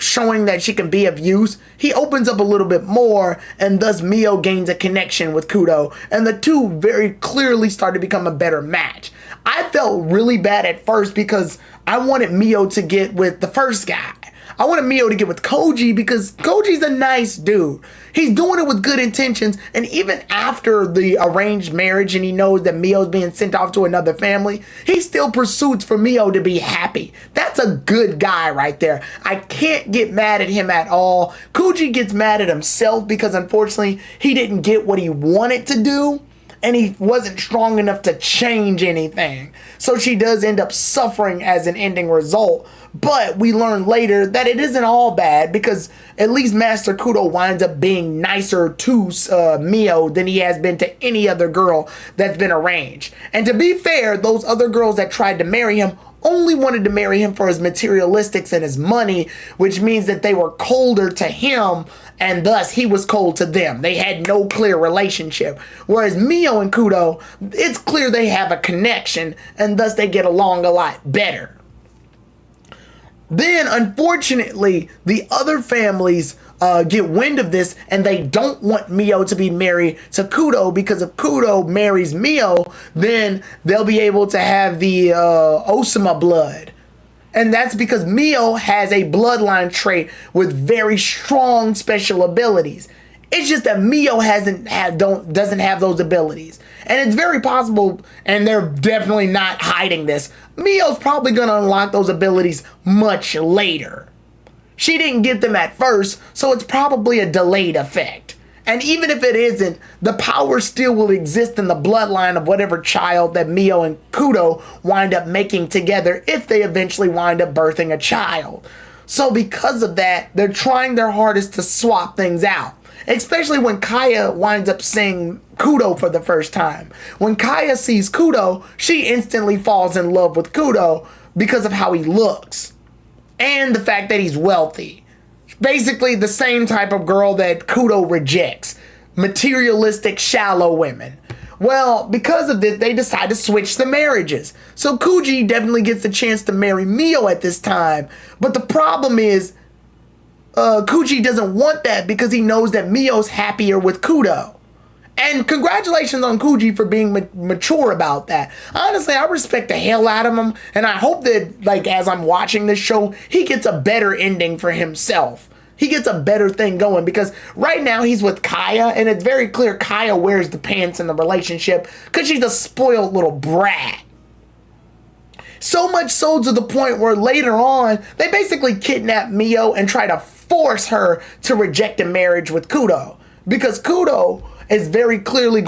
showing that she can be of use, he opens up a little bit more, and thus Mio gains a connection with Kudo, and the two very clearly start to become a better match. I felt really bad at first because I wanted Mio to get with the first guy. I wanted Mio to get with Koji because Koji's a nice dude. He's doing it with good intentions, and even after the arranged marriage and he knows that Mio's being sent off to another family, he still pursues for Mio to be happy. That's a good guy right there. I can't get mad at him at all. Koji gets mad at himself because unfortunately he didn't get what he wanted to do, and he wasn't strong enough to change anything. So she does end up suffering as an ending result. But we learn later that it isn't all bad because at least Master Kudo winds up being nicer to Mio than he has been to any other girl that's been arranged. And to be fair, those other girls that tried to marry him only wanted to marry him for his materialistics and his money, which means that they were colder to him, and thus he was cold to them. They had no clear relationship. Whereas Mio and Kudo, it's clear they have a connection, and thus they get along a lot better. Then, unfortunately, the other families get wind of this, and they don't want Mio to be married to Kudo, because if Kudo marries Mio, then they'll be able to have the Osama blood. And that's because Mio has a bloodline trait with very strong special abilities. It's just that Mio doesn't have those abilities. And it's very possible, and they're definitely not hiding this, Mio's probably going to unlock those abilities much later. She didn't get them at first, so it's probably a delayed effect. And even if it isn't, the power still will exist in the bloodline of whatever child that Mio and Kudo wind up making together if they eventually wind up birthing a child. So because of that, they're trying their hardest to swap things out. Especially when Kaya winds up seeing Kudo for the first time. When Kaya sees Kudo, she instantly falls in love with Kudo because of how he looks. And the fact that he's wealthy. Basically the same type of girl that Kudo rejects. Materialistic, shallow women. Well, because of this, they decide to switch the marriages. So Kuji definitely gets the chance to marry Mio at this time. But the problem is, Kuji doesn't want that because he knows that Mio's happier with Kudo. And congratulations on Kuji for being mature about that. Honestly, I respect the hell out of him. And I hope that, like, as I'm watching this show, he gets a better ending for himself. He gets a better thing going because right now he's with Kaya. And it's very clear Kaya wears the pants in the relationship because she's a spoiled little brat. So much so to the point where later on, they basically kidnap Mio and try to force her to reject a marriage with Kudo. Because Kudo is very clearly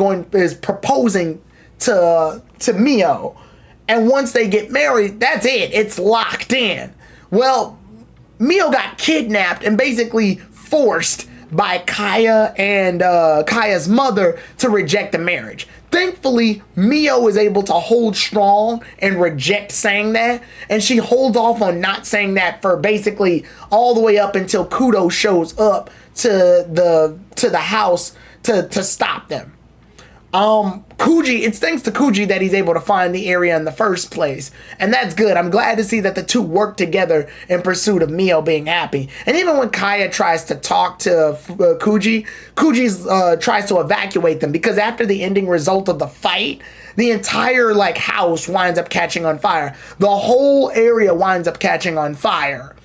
proposing to Mio. And once they get married, that's it. It's locked in. Well, Mio got kidnapped and basically forced by Kaya and Kaya's mother to reject the marriage. Thankfully, Mio is able to hold strong and reject saying that. And she holds off on not saying that for basically all the way up until Kudo shows up to the house to stop them. Kuji, it's thanks to Kuji that he's able to find the area in the first place. And that's good. I'm glad to see that the two work together in pursuit of Mio being happy. And even when Kaya tries to talk to Kuji tries to evacuate them because after the ending result of the fight, the entire house winds up catching on fire. The whole area winds up catching on fire.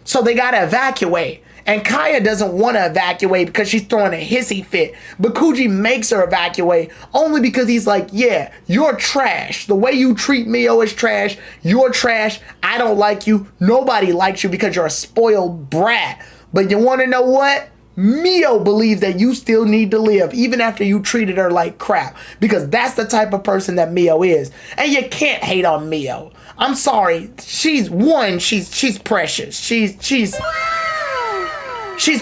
So they gotta evacuate. And Kaya doesn't want to evacuate because she's throwing a hissy fit. But Kuji makes her evacuate only because he's like, yeah, you're trash. The way you treat Mio is trash. You're trash. I don't like you. Nobody likes you because you're a spoiled brat. But you want to know what? Mio believes that you still need to live even after you treated her like crap. Because that's the type of person that Mio is. And you can't hate on Mio. I'm sorry. She's precious. She's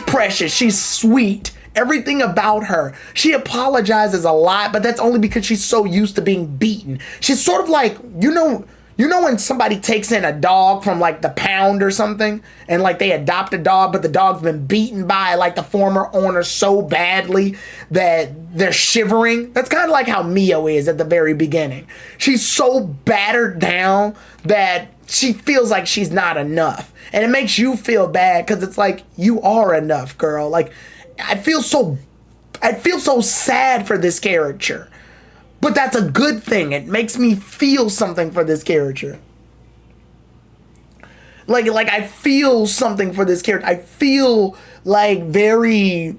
precious. She's sweet. Everything about her. She apologizes a lot, but that's only because she's so used to being beaten. She's sort of like, you know when somebody takes in a dog from the pound or something and they adopt a dog, but the dog's been beaten by the former owner so badly that they're shivering? That's kind of like how Mio is at the very beginning. She's so battered down that she feels like she's not enough. And it makes you feel bad because it's like, you are enough, girl. I feel so sad for this character. But that's a good thing. It makes me feel something for this character. I feel something for this character. I feel I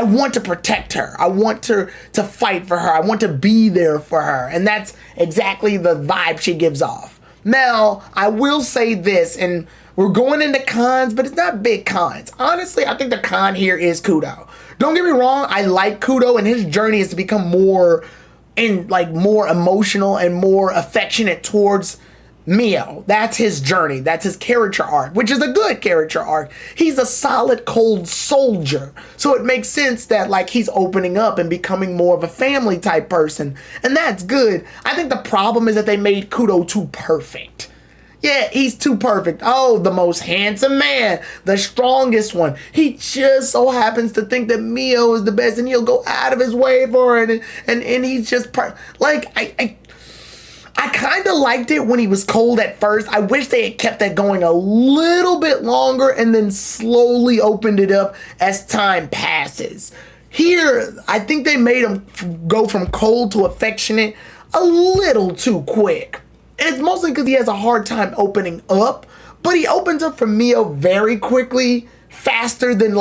want to protect her. I want to fight for her. I want to be there for her. And that's exactly the vibe she gives off. Now, I will say this, and we're going into cons, but it's not big cons. Honestly, I think the con here is Kudo. Don't get me wrong, I like Kudo, and his journey is to become more emotional and more affectionate towards Mio. That's his journey. That's his character arc, which is a good character arc. He's a solid, cold soldier. So it makes sense that he's opening up and becoming more of a family type person. And that's good. I think the problem is that they made Kudo too perfect. Yeah, he's too perfect. Oh, the most handsome man, the strongest one. He just so happens to think that Mio is the best and he'll go out of his way for it. And he's just, I kind of liked it when he was cold at first. I wish they had kept that going a little bit longer and then slowly opened it up as time passes. Here, I think they made him go from cold to affectionate a little too quick. And it's mostly because he has a hard time opening up. But he opens up for Mio very quickly, faster than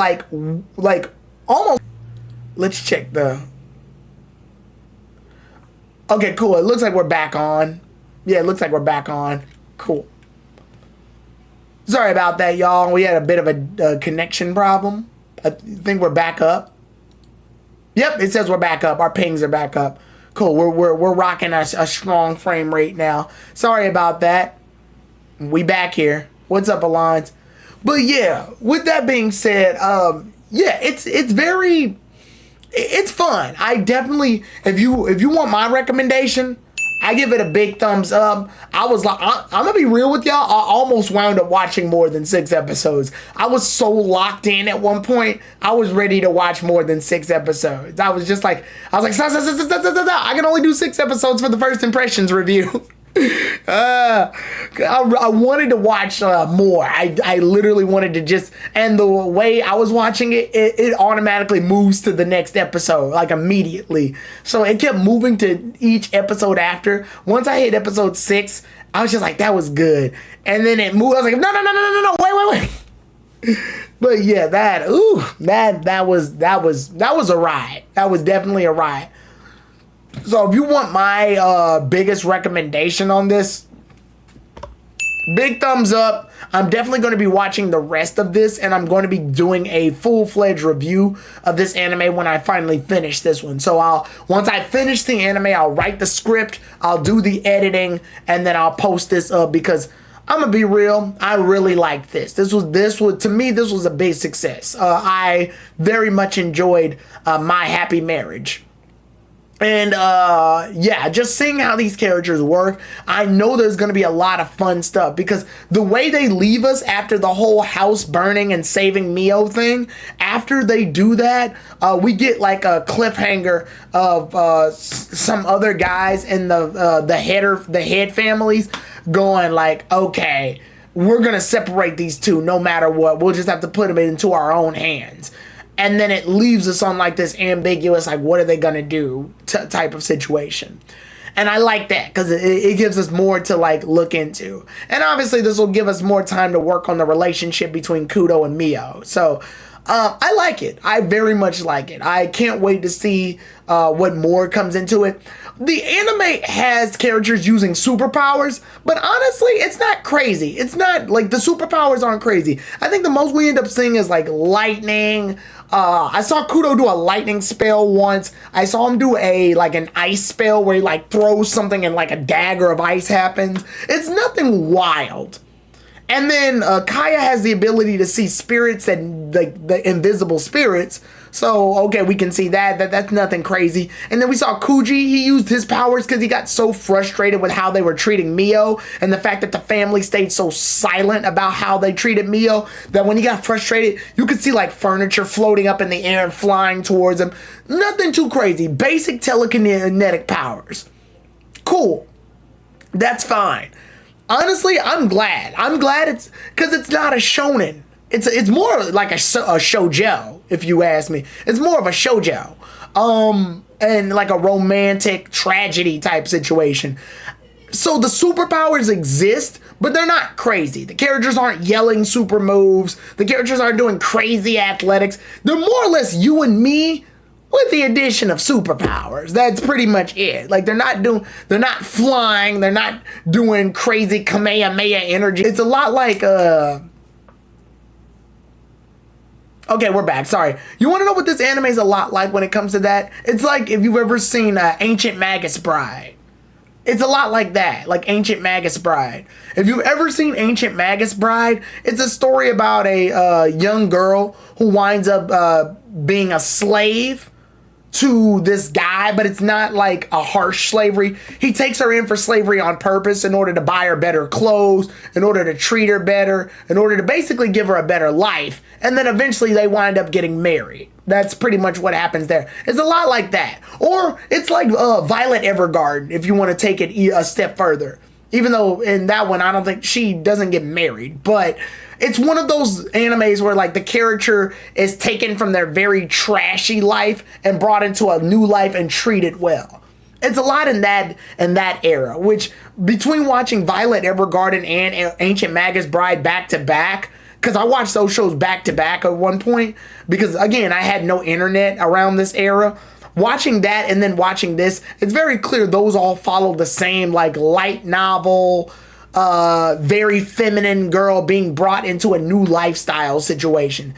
almost. Let's check the... Okay, cool. It looks like we're back on. Yeah, it looks like we're back on. Cool. Sorry about that, y'all. We had a bit of a connection problem. I think we're back up. Yep, it says we're back up. Our pings are back up. Cool. We're rocking a strong frame rate now. Sorry about that. We back here. What's up, Alon? But yeah, with that being said, yeah, it's fun. I definitely, if you want my recommendation, I give it a big thumbs up. I was like, I'm gonna be real with y'all. I almost wound up watching more than 6 episodes. I was so locked in at one point. I was ready to watch more than 6 episodes. I was like, stop. I can only do 6 episodes for the first impressions review. I wanted to watch more. I literally wanted to just, and the way I was watching it automatically moves to the next episode, like immediately. So it kept moving to each episode after. Once I hit episode 6, I was just like, that was good. And then it moved. I was like, no, wait. But yeah, that was a ride. That was definitely a ride. So if you want my biggest recommendation on this, big thumbs up. I'm definitely going to be watching the rest of this, and I'm going to be doing a full-fledged review of this anime when I finally finish this one. So once I finish the anime, I'll write the script, I'll do the editing, and then I'll post this up because I'm gonna be real. I really liked this. This was to me, this was a big success. I very much enjoyed My Happy Marriage. And yeah, just seeing how these characters work, I know there's going to be a lot of fun stuff because the way they leave us after the whole house burning and saving Mio thing, after they do that, we get like a cliffhanger of some other guys in the head families going like, okay, we're going to separate these two no matter what. We'll just have to put them into our own hands. And then it leaves us on like this ambiguous, like, what are they going to do type of situation. And I like that because it gives us more to like look into. And obviously this will give us more time to work on the relationship between Kudo and Mio. So I like it. I very much like it. I can't wait to see what more comes into it. The anime has characters using superpowers, but honestly, it's not crazy. It's not like the superpowers aren't crazy. I think the most we end up seeing is like lightning. I saw Kudo do a lightning spell once. I saw him do an ice spell where he like throws something and like a dagger of ice happens. It's nothing wild. And then Kaya has the ability to see spirits and like the invisible spirits. So, okay, we can see that's nothing crazy. And then we saw Kuji. He used his powers because he got so frustrated with how they were treating Mio and the fact that the family stayed so silent about how they treated Mio that when he got frustrated, you could see like furniture floating up in the air and flying towards him. Nothing too crazy. Basic telekinetic powers. Cool. That's fine. Honestly, I'm glad. I'm glad it's because it's not a shonen. It's more like a shoujo, if you ask me. It's more of a shoujo, and like a romantic tragedy type situation. So the superpowers exist, but they're not crazy. The characters aren't yelling super moves. The characters aren't doing crazy athletics. They're more or less you and me with the addition of superpowers. That's pretty much it. Like they're not flying. They're not doing crazy Kamehameha energy. It's a lot like okay, we're back. Sorry. You want to know what this anime is a lot like when it comes to that? It's like if you've ever seen Ancient Magus Bride. It's a lot like that, like Ancient Magus Bride. If you've ever seen Ancient Magus Bride, it's a story about a young girl who winds up being a slave to this guy, but it's not like a harsh slavery. He takes her in for slavery on purpose in order to buy her better clothes, in order to treat her better, in order to basically give her a better life. And then eventually they wind up getting married. That's pretty much what happens there. It's a lot like that. Or it's like Violet Evergarden, if you want to take it a step further. Even though in that one, I don't think she doesn't get married, but it's one of those animes where like the character is taken from their very trashy life and brought into a new life and treated well. It's a lot in that era, which between watching Violet Evergarden and Ancient Magus Bride back to back, because I watched those shows back to back at one point, because again, I had no internet around this era. Watching that and then watching this, it's very clear those all follow the same like light novel, very feminine girl being brought into a new lifestyle situation.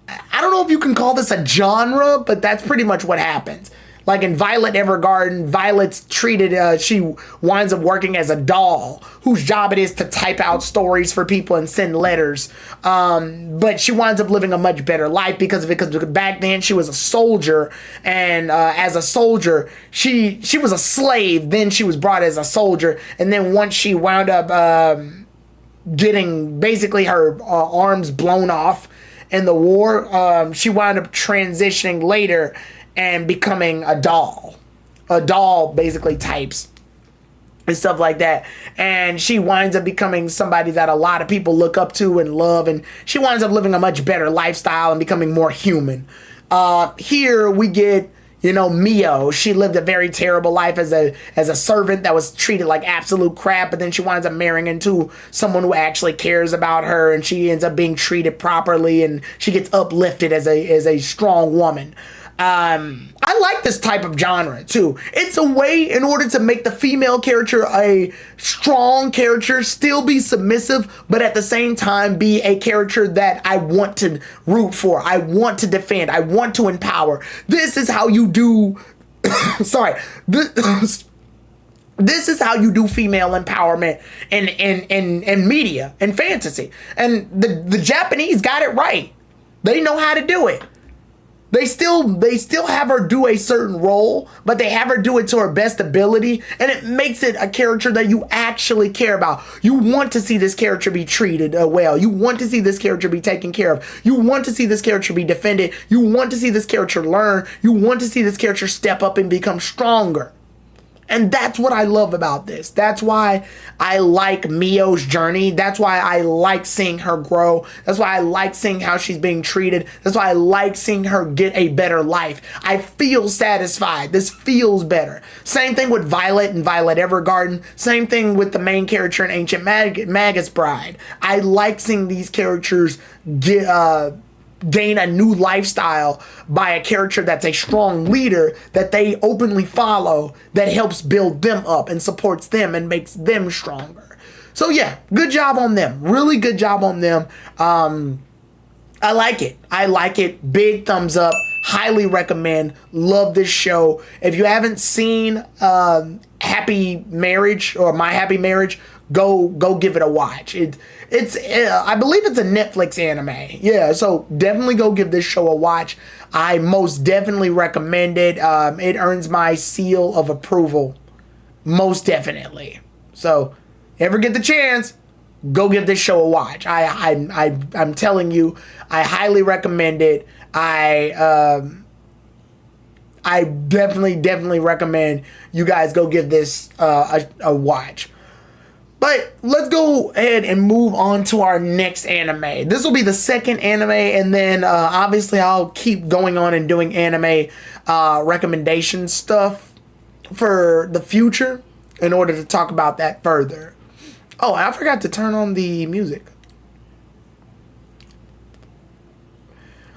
I don't know if you can call this a genre, but that's pretty much what happens. Like in Violet Evergarden, Violet's treated, she winds up working as a doll whose job it is to type out stories for people and send letters. But she winds up living a much better life because of it, because back then she was a soldier. And as a soldier, she was a slave. Then she was brought as a soldier. And then once she wound up getting basically her arms blown off in the war, she wound up transitioning later and becoming a doll. A doll basically types and stuff like that. And she winds up becoming somebody that a lot of people look up to and love. And she winds up living a much better lifestyle and becoming more human. Here we get, Mio. She lived a very terrible life as a servant that was treated like absolute crap. But then she winds up marrying into someone who actually cares about her. And she ends up being treated properly. And she gets uplifted as a strong woman. I like this type of genre too. It's a way in order to make the female character a strong character, still be submissive, but at the same time be a character that I want to root for. I want to defend. I want to empower. This is how you do sorry. This is how you do female empowerment in media and fantasy. And the Japanese got it right. They know how to do it. They still have her do a certain role, but they have her do it to her best ability, and it makes it a character that you actually care about. You want to see this character be treated well. You want to see this character be taken care of. You want to see this character be defended. You want to see this character learn. You want to see this character step up and become stronger. And that's what I love about this. That's why I like Mio's journey. That's why I like seeing her grow. That's why I like seeing how she's being treated. That's why I like seeing her get a better life. I feel satisfied. This feels better. Same thing with Violet and Violet Evergarden. Same thing with the main character in Ancient Magus Bride. I like seeing these characters gain a new lifestyle by a character that's a strong leader that they openly follow, that helps build them up and supports them and makes them stronger. So yeah, good job on them. Really good job on them. I like it. Big thumbs up. Highly recommend. Love this show. If you haven't seen Happy Marriage or My Happy Marriage, go give it a watch. It's I believe it's a Netflix anime. Yeah, so definitely go give this show a watch. I most definitely recommend it. It earns my seal of approval. Most definitely. So, ever get the chance, go give this show a watch. I'm telling you, I highly recommend it. I definitely recommend you guys go give this a watch. But let's go ahead and move on to our next anime. This will be the second anime, and then obviously I'll keep going on and doing anime recommendation stuff for the future in order to talk about that further. Oh, I forgot to turn on the music.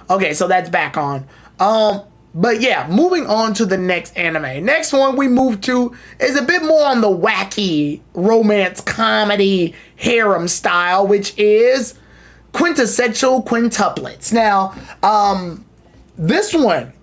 Okay, so that's back on. But yeah, moving on to the next anime. Next one we move to is a bit more on the wacky romance comedy harem style, which is Quintessential Quintuplets. Now, this one,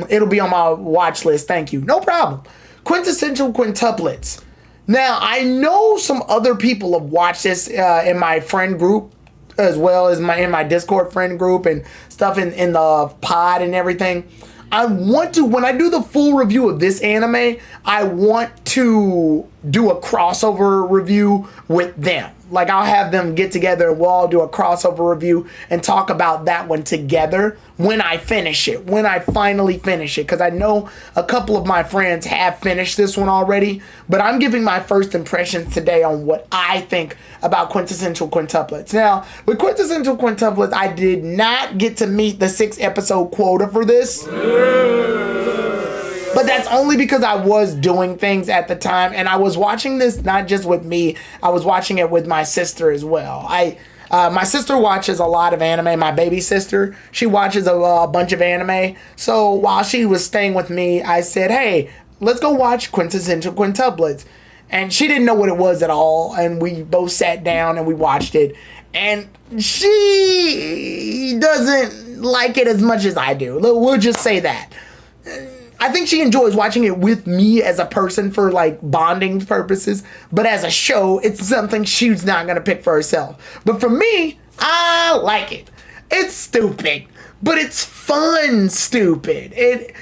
it'll be on my watch list. Thank you. No problem. Quintessential Quintuplets. Now, I know some other people have watched this in my friend group, as well as in my Discord friend group and stuff in the pod and everything. I want to, when I do the full review of this anime, I want to do a crossover review with them. Like, I'll have them get together and we'll all do a crossover review and talk about that one together when I finish it, when I finally finish it. Because I know a couple of my friends have finished this one already, but I'm giving my first impressions today on what I think about Quintessential Quintuplets. Now, with Quintessential Quintuplets, I did not get to meet the 6-episode quota for this. But that's only because I was doing things at the time, and I was watching this not just with me, I was watching it with my sister as well. My sister watches a lot of anime. My baby sister, she watches a bunch of anime. So while she was staying with me, I said, hey, let's go watch Quintessential Quintuplets. And she didn't know what it was at all, and we both sat down and we watched it. And she doesn't like it as much as I do. We'll just say that. I think she enjoys watching it with me as a person for like bonding purposes, but as a show, it's something she's not gonna pick for herself. But for me, I like it. It's stupid, but it's fun stupid.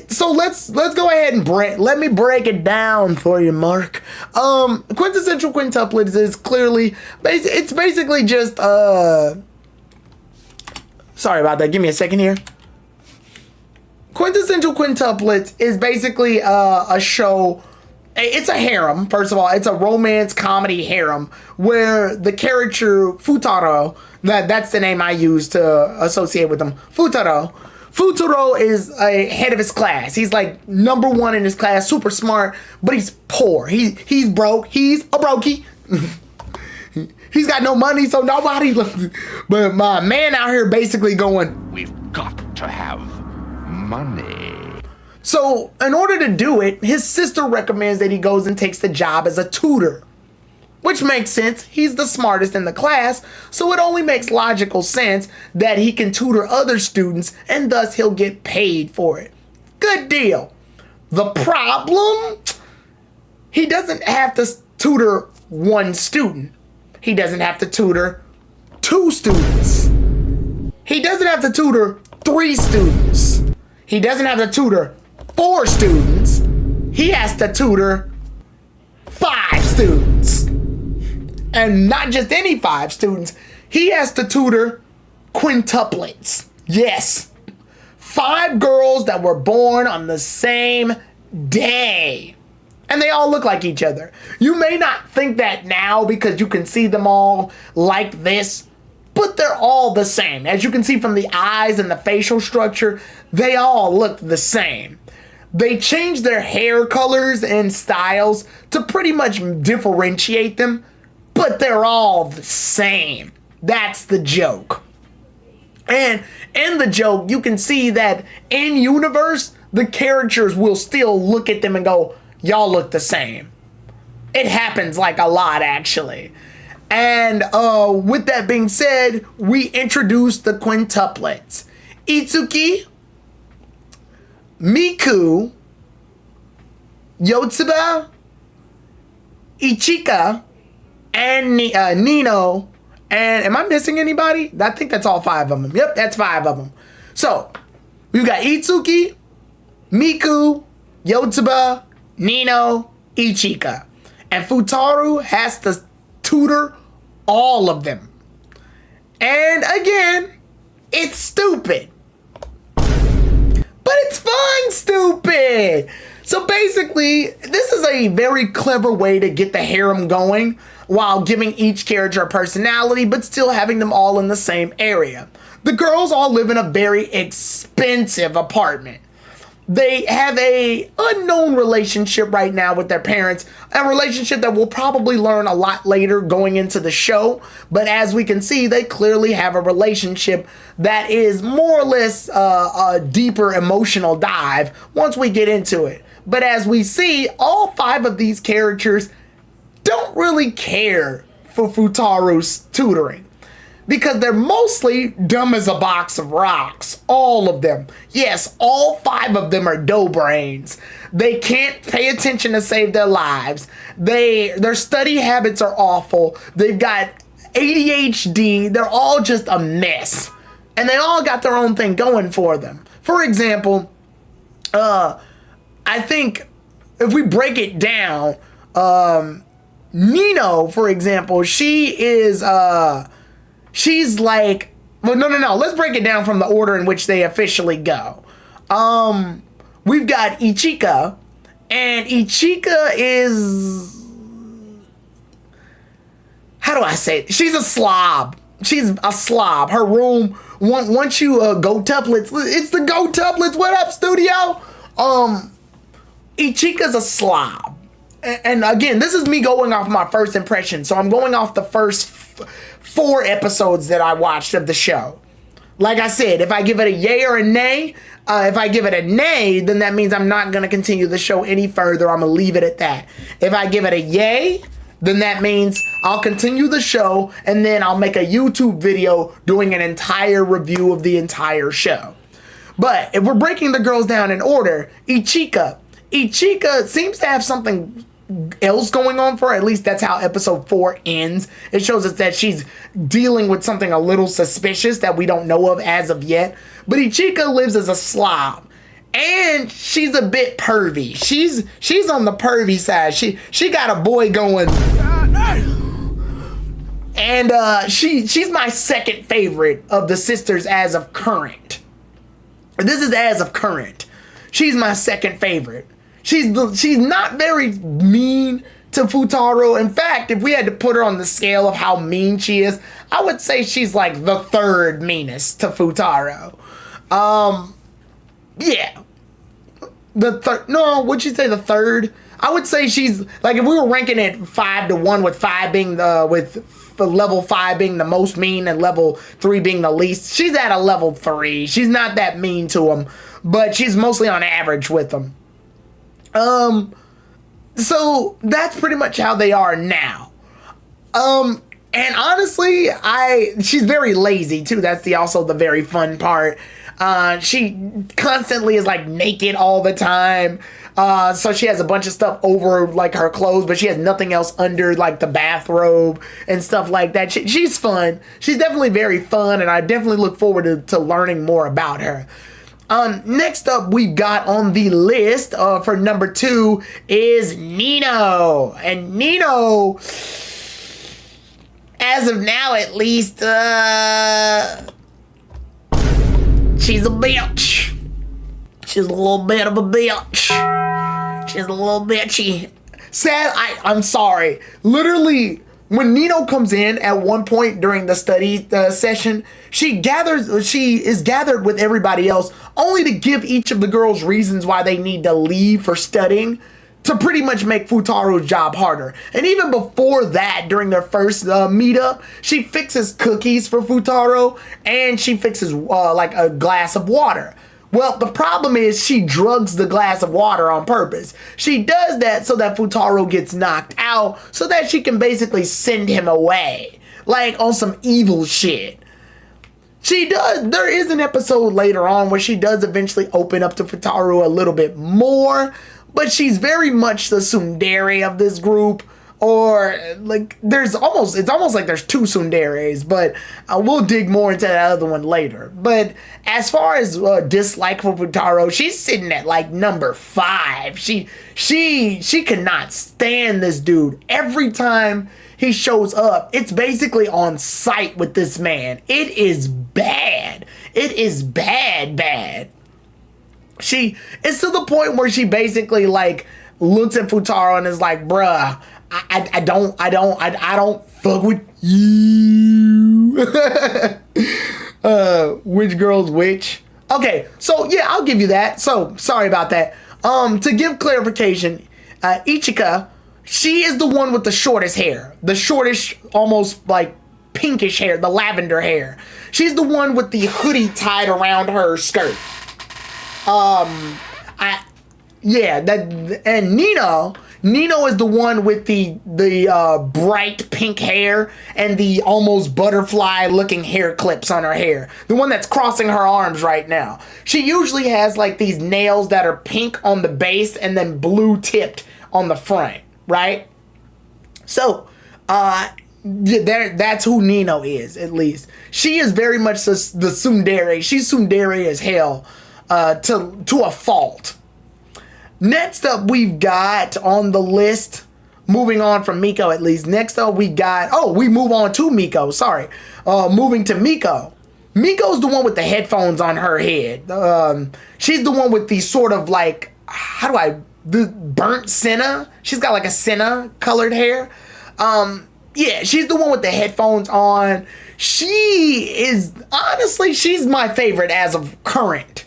So let's go ahead and let me break it down for you, Mark. Quintessential quintuplets is clearly it's basically just sorry about that. Give me a second here. Quintessential quintuplets is basically a show. It's a harem. First of all, it's a romance comedy harem where the character Futaro, that's the name I use to associate with him. Futaro is a head of his class. He's like number one in his class, super smart, but he's poor. He's broke. He's a brokey. He's got no money, so nobody. But my man out here basically going, we've got to have money. So in order to do it, his sister recommends that he goes and takes the job as a tutor. Which makes sense. He's the smartest in the class, so it only makes logical sense that he can tutor other students and thus he'll get paid for it. Good deal. The problem? He doesn't have to tutor one student. He doesn't have to tutor two students. He doesn't have to tutor three students. He doesn't have to tutor 4 students. He has to tutor 5 students. And not just any 5 students. He has to tutor quintuplets. Yes. 5 girls that were born on the same day. And they all look like each other. You may not think that now because you can see them all like this, but they're all the same. As you can see from the eyes and the facial structure, they all look the same. They changed their hair colors and styles to pretty much differentiate them, but they're all the same. That's the joke. And in the joke, you can see that in universe, the characters will still look at them and go, y'all look the same. It happens like a lot, actually. And with that being said, we introduced the quintuplets. Itsuki, Miku, Yotsuba, Ichika, and Nino. And am I missing anybody? I think that's all 5 of them. Yep, that's 5 of them. So, we've got Itsuki, Miku, Yotsuba, Nino, Ichika. And Futaro has to tutor all of them. And again, it's stupid. But it's fun stupid. So basically, this is a very clever way to get the harem going while giving each character a personality, but still having them all in the same area. The girls all live in a very expensive apartment. They have a unknown relationship right now with their parents, a relationship that we'll probably learn a lot later going into the show. But as we can see, they clearly have a relationship that is more or less a deeper emotional dive once we get into it. But as we see, all 5 of these characters don't really care for Futaro's tutoring. Because they're mostly dumb as a box of rocks. All of them. Yes, all 5 of them are dough brains. They can't pay attention to save their lives. Their study habits are awful. They've got ADHD. They're all just a mess. And they all got their own thing going for them. For example, I think if we break it down, Nino, for example, she is... she's like, well, no. Let's break it down from the order in which they officially go. We've got Ichika, and Ichika is, how do I say it? She's a slob. She's a slob. Her room, once you go tuplets, it's the go tuplets. What up, studio? Ichika's a slob. And again, this is me going off my first impression. So I'm going off the first 4 episodes that I watched of the show. Like I said, if I give it a yay or a nay, if I give it a nay, then that means I'm not going to continue the show any further. I'm going to leave it at that. If I give it a yay, then that means I'll continue the show and then I'll make a YouTube video doing an entire review of the entire show. But if we're breaking the girls down in order, Ichika seems to have something else going on for her. At least that's how episode 4 ends. It shows us that she's dealing with something a little suspicious that we don't know of as of yet. But Ichika lives as a slob. And she's a bit pervy. She's on the pervy side. She got a boy going. And she's my second favorite of the sisters as of current. This is as of current. She's my second favorite. She's not very mean to Futaro. In fact, if we had to put her on the scale of how mean she is, I would say she's like the third meanest to Futaro. Yeah. The third, no, would you say the third? I would say she's, like, if we were ranking it 5-1, with 5 being with level 5 being the most mean and level 3 being the least, she's at a level 3. She's not that mean to him, but she's mostly on average with them. So that's pretty much how they are now. And honestly, she's very lazy too. That's also the very fun part. She constantly is like naked all the time. So she has a bunch of stuff over like her clothes, but she has nothing else under like the bathrobe and stuff like that. She's fun. She's definitely very fun, and I definitely look forward to learning more about her. Next up, we've got on the list for number 2 is Nino. And Nino, as of now at least, she's a bitch. She's a little bit of a bitch. She's a little bitchy. Sad, I'm sorry. Literally, when Nino comes in at one point during the study session, she is gathered with everybody else only to give each of the girls reasons why they need to leave for studying to pretty much make Futaro's job harder. And even before that, during their first meetup, she fixes cookies for Futaro and she fixes like a glass of water. Well, the problem is she drugs the glass of water on purpose. She does that so that Futaro gets knocked out so that she can basically send him away. Like on some evil shit. There is an episode later on where she does eventually open up to Futaro a little bit more, but she's very much the tsundere of this group. Or like it's almost like there's 2 tsunderes, but we'll dig more into that other one later. But as far as dislike for Futaro, she's sitting at like number 5. She cannot stand this dude. Every time he shows up, it's basically on sight with this man. It is bad. It is bad. It's to the point where she basically like looks at Futaro and is like, bruh, I don't fuck with you. Which girl's which? Okay, so yeah, I'll give you that. So sorry about that. To give clarification, Ichika, she is the one with the shortest hair. The shortish, almost like pinkish hair, the lavender hair. She's the one with the hoodie tied around her skirt. And Nino is the one with the bright pink hair and the almost butterfly looking hair clips on her hair. The one that's crossing her arms right now. She usually has like these nails that are pink on the base and then blue tipped on the front, right? So, that's who Nino is, at least. She is very much the tsundere. She's tsundere as hell, to a fault. Next up, we've got on the list, moving on from Miko at least. Next up, we move on to Miko. Sorry. Moving to Miko. Miko's the one with the headphones on her head. She's the one with the sort of like, the burnt senna. She's got like a senna colored hair. Yeah, she's the one with the headphones on. She's my favorite as of current.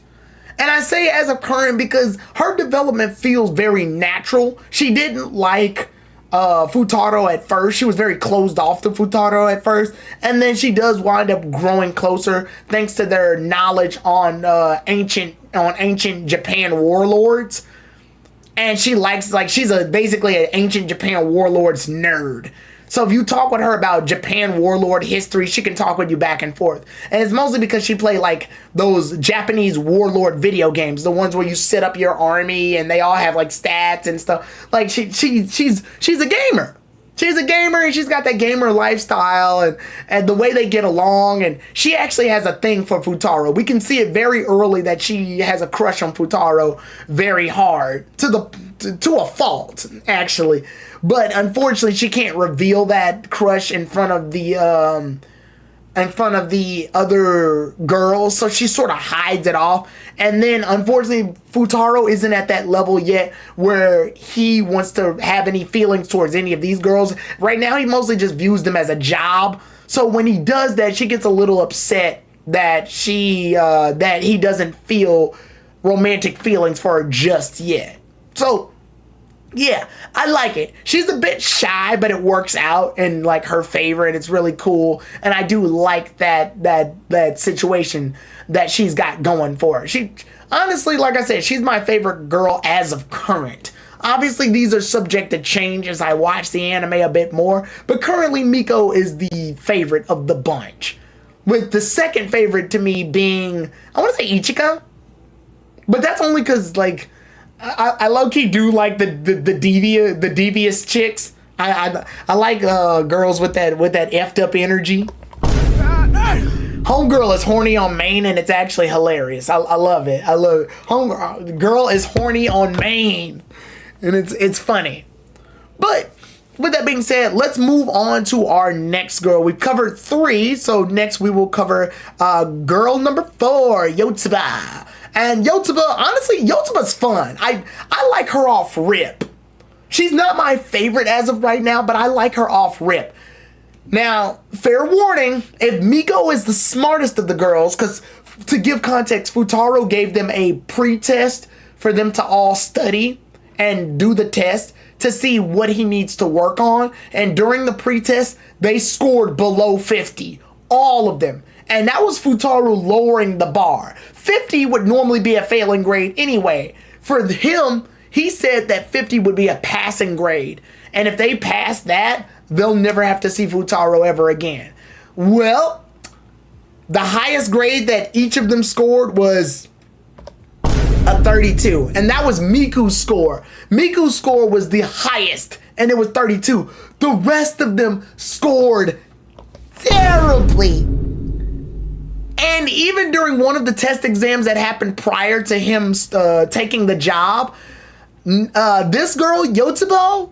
And I say as of current because her development feels very natural. She didn't like Futaro at first. She was very closed off to Futaro at first. And then she does wind up growing closer thanks to their knowledge on ancient Japan warlords. And she likes, like, she's basically an ancient Japan warlord's nerd. So if you talk with her about Japan warlord history, she can talk with you back and forth. And it's mostly because she played like those Japanese warlord video games, the ones where you set up your army and they all have like stats and stuff. Like she's a gamer. She's a gamer and she's got that gamer lifestyle and the way they get along. And she actually has a thing for Futaro. We can see it very early that she has a crush on Futaro very hard to a fault, actually. But unfortunately, she can't reveal that crush in front of the other girls, so she sort of hides it off. And then, unfortunately, Futaro isn't at that level yet where he wants to have any feelings towards any of these girls. Right now, he mostly just views them as a job. So when he does that, she gets a little upset that that he doesn't feel romantic feelings for her just yet. So yeah, I like it. She's a bit shy, but it works out in like her favor, and it's really cool. And I do like that situation that she's got going for her. She honestly, like I said, she's my favorite girl as of current. Obviously, these are subject to change as I watch the anime a bit more, but currently Miko is the favorite of the bunch. With the second favorite to me being, I want to say Ichika, but that's only because like I low-key do like the devious chicks. I like girls with that effed up energy. Homegirl is horny on main and it's actually hilarious. I love it. I love it. Homegirl is horny on main and it's funny. But with that being said, let's move on to our next girl. We've covered 3, so next we will cover girl number 4, Yotsuba. And Yotsuba, honestly, Yotsuba's fun. I like her off rip. She's not my favorite as of right now, but I like her off rip. Now, fair warning, if Miko is the smartest of the girls, because to give context, Futaro gave them a pre-test for them to all study and do the test to see what he needs to work on. And during the pre-test, they scored below 50. All of them. And that was Futaro lowering the bar. 50 would normally be a failing grade anyway. For him, he said that 50 would be a passing grade. And if they pass that, they'll never have to see Futaro ever again. Well, the highest grade that each of them scored was a 32. And that was Miku's score. Miku's score was the highest, and it was 32. The rest of them scored terribly. And even during one of the test exams that happened prior to him taking the job, this girl, Yotsuba,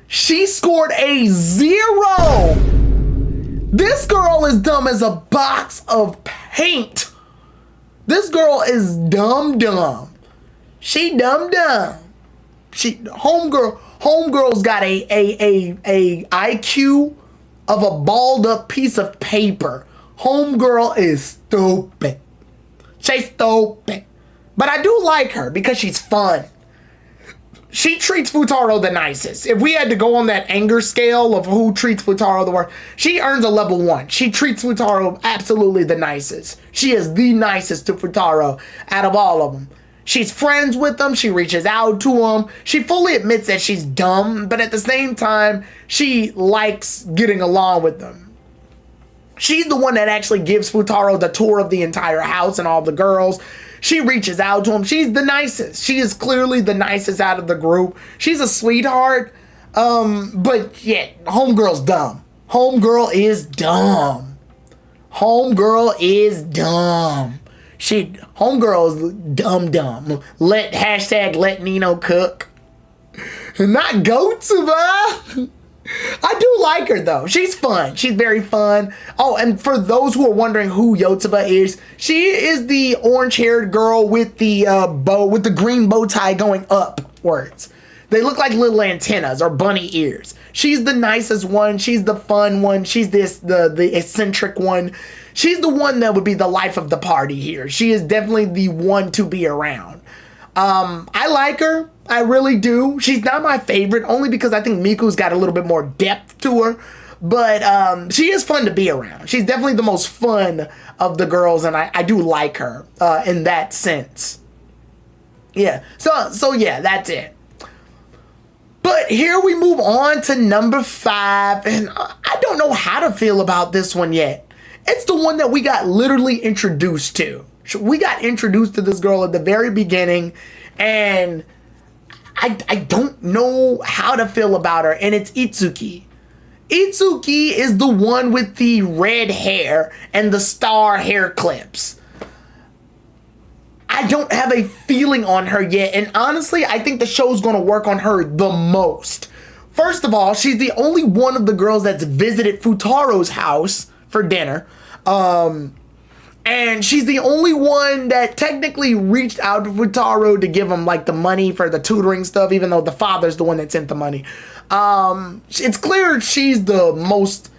she scored a 0. This girl is dumb as a box of paint. This girl is dumb. She dumb. Homegirl's got a IQ of a balled up piece of paper. Homegirl is stupid. She's stupid. But I do like her because she's fun. She treats Futaro the nicest. If we had to go on that anger scale of who treats Futaro the worst, she earns a level 1. She treats Futaro absolutely the nicest. She is the nicest to Futaro out of all of them. She's friends with him. She reaches out to him. She fully admits that she's dumb, but at the same time, she likes getting along with them. She's the one that actually gives Futaro the tour of the entire house and all the girls. She reaches out to him. She's the nicest. She is clearly the nicest out of the group. She's a sweetheart. But yeah, homegirl's dumb. Homegirl is dumb. Homegirl is dumb. Homegirl is dumb. Let Nino cook. Not Gotsuba. I do like her though. She's fun. She's very fun. Oh, and for those who are wondering who Yotsuba is, she is the orange-haired girl with the with the green bow tie going upwards. They look like little antennas or bunny ears. She's the nicest one. She's the fun one. She's the eccentric one. She's the one that would be the life of the party here. She is definitely the one to be around. I like her. I really do. She's not my favorite, only because I think Miku's got a little bit more depth to her. But she is fun to be around. She's definitely the most fun of the girls, and I do like her in that sense. Yeah. So yeah, that's it. But here we move on to number 5, and I don't know how to feel about this one yet. It's the one that we got literally introduced to. We got introduced to this girl at the very beginning, and I don't know how to feel about her, and it's Itsuki. Itsuki is the one with the red hair and the star hair clips. I don't have a feeling on her yet, and honestly, I think the show's gonna work on her the most. First of all, she's the only one of the girls that's visited Futaro's house for dinner. And she's the only one that technically reached out to Futaro to give him like the money for the tutoring stuff, even though the father's the one that sent the money. It's clear she's the most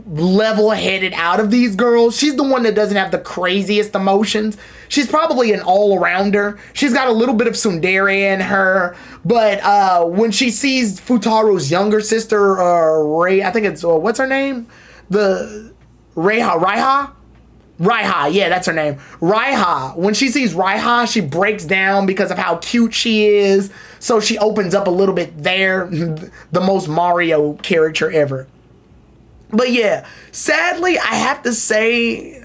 level-headed out of these girls. She's the one that doesn't have the craziest emotions. She's probably an all-arounder. She's got a little bit of tsundere in her, but when she sees Futaro's younger sister, Rei, I think it's, what's her name? Raiha, yeah, that's her name. Raiha. When she sees Raiha, she breaks down because of how cute she is. So she opens up a little bit there. The most Mario character ever. But yeah, sadly, I have to say,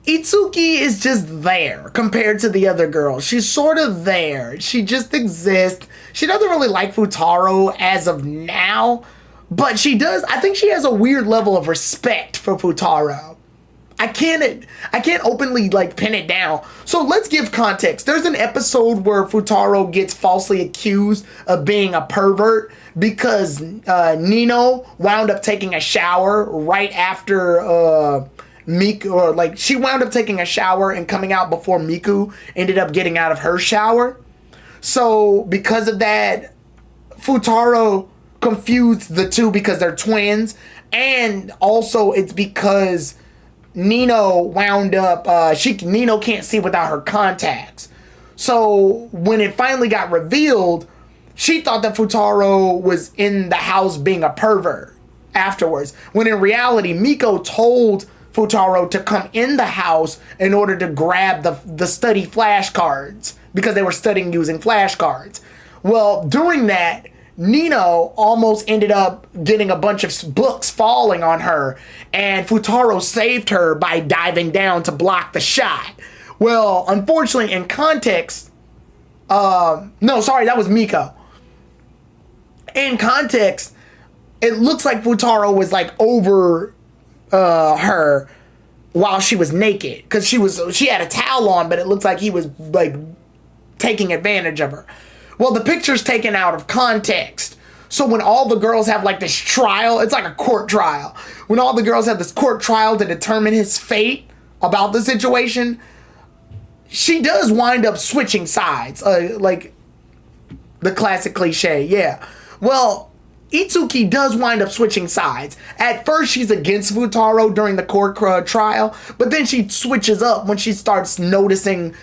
Itsuki is just there compared to the other girls. She's sort of there. She just exists. She doesn't really like Futaro as of now, but she does. I think she has a weird level of respect for Futaro. I can't openly like pin it down. So let's give context. There's an episode where Futaro gets falsely accused of being a pervert because Nino wound up taking a shower right after Miku, or like she wound up taking a shower and coming out before Miku ended up getting out of her shower. So because of that, Futaro confused the two because they're twins, and also it's because Nino wound up, Nino can't see without her contacts. So when it finally got revealed, she thought that Futaro was in the house being a pervert afterwards. When in reality, Miko told Futaro to come in the house in order to grab the study flashcards because they were studying using flashcards. Well, during that, Nino almost ended up getting a bunch of books falling on her, and Futaro saved her by diving down to block the shot. Well, unfortunately, in context, that was Miko. In context, it looks like Futaro was like over her while she was naked, because she had a towel on, but it looks like he was like taking advantage of her. Well, the picture's taken out of context. So when all the girls have like this trial, it's like a court trial. When all the girls have this court trial to determine his fate about the situation, she does wind up switching sides. Like the classic cliche, yeah. Well, Itsuki does wind up switching sides. At first, she's against Futaro during the court trial, but then she switches up when she starts looking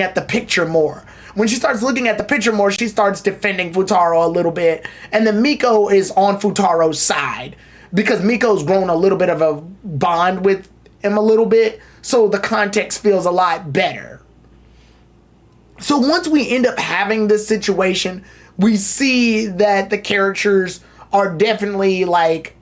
at the picture more. When she starts looking at the picture more, she starts defending Futaro a little bit. And then Miko is on Futaro's side because Miko's grown a little bit of a bond with him a little bit. So the context feels a lot better. So once we end up having this situation, we see that the characters are definitely like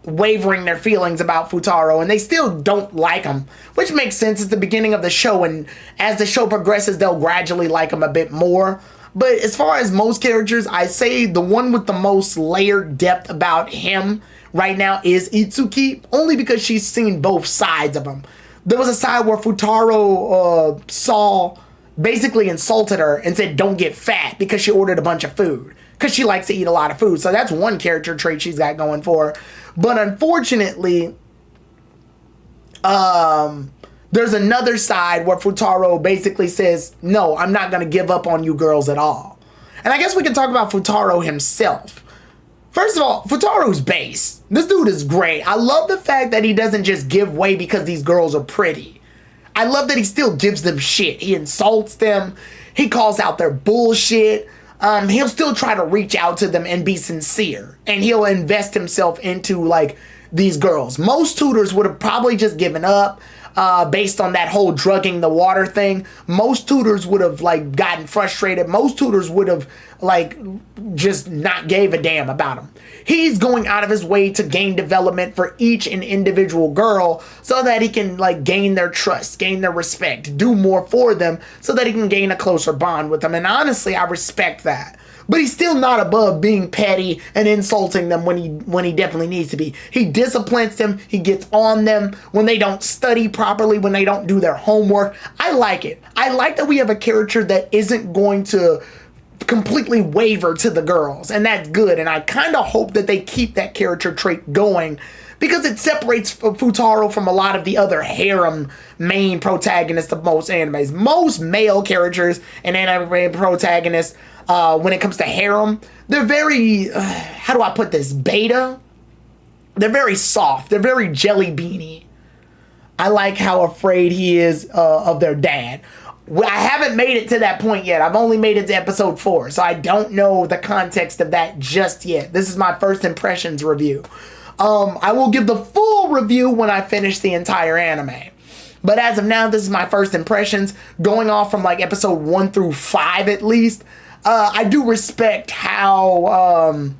wavering their feelings about Futaro, and they still don't like him, which makes sense. It's the beginning of the show, and as the show progresses, they'll gradually like him a bit more. But as far as most characters, I say the one with the most layered depth about him right now is Itsuki, only because she's seen both sides of him. There was a side where Futaro basically insulted her and said don't get fat because she ordered a bunch of food, because she likes to eat a lot of food. So that's one character trait she's got going for her. But unfortunately, there's another side where Futaro basically says, no, I'm not going to give up on you girls at all. And I guess we can talk about Futaro himself. First of all, Futaro's base. This dude is great. I love the fact that he doesn't just give way because these girls are pretty. I love that he still gives them shit. He insults them. He calls out their bullshit. He'll still try to reach out to them and be sincere. And he'll invest himself into like these girls. Most tutors would have probably just given up based on that whole drugging the water thing. Most tutors would have like gotten frustrated. Most tutors would have like just not gave a damn about him. He's going out of his way to gain development for each and individual girl so that he can like gain their trust, gain their respect, do more for them so that he can gain a closer bond with them. And honestly, I respect that. But he's still not above being petty and insulting them when he definitely needs to be. He disciplines them. He gets on them when they don't study properly, when they don't do their homework. I like it. I like that we have a character that isn't going to completely waver to the girls, and that's good. And I kind of hope that they keep that character trait going because it separates Futaro from a lot of the other harem main protagonists of most animes. Most male characters and anime protagonists, when it comes to harem, they're very, how do I put this, beta? They're very soft. They're very jelly beanie. I like how afraid he is of their dad. I haven't made it to that point yet. I've only made it to episode 4, so I don't know the context of that just yet. This is my first impressions review. I will give the full review when I finish the entire anime. But as of now, this is my first impressions, going off from like episode 1 through 5 at least. I do respect how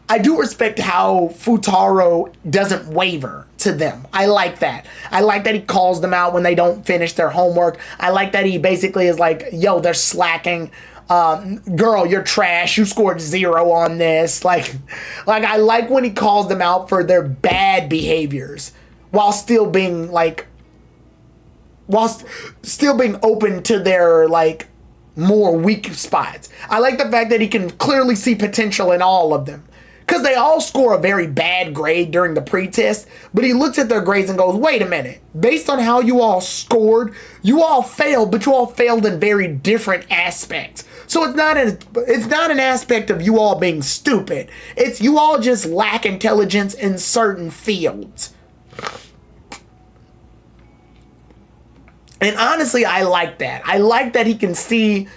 Futaro doesn't waver to them. I like that. I like that he calls them out when they don't finish their homework. I like that he basically is like, yo, they're slacking. Girl, you're trash. You scored 0 on this. Like I like when he calls them out for their bad behaviors while still being open to their like more weak spots. I like the fact that he can clearly see potential in all of them. Because they all score a very bad grade during the pre-test, but he looks at their grades and goes, wait a minute, based on how you all scored, you all failed, but you all failed in very different aspects. So it's not an aspect of you all being stupid. It's you all just lack intelligence in certain fields. And honestly, I like that. I like that he can see,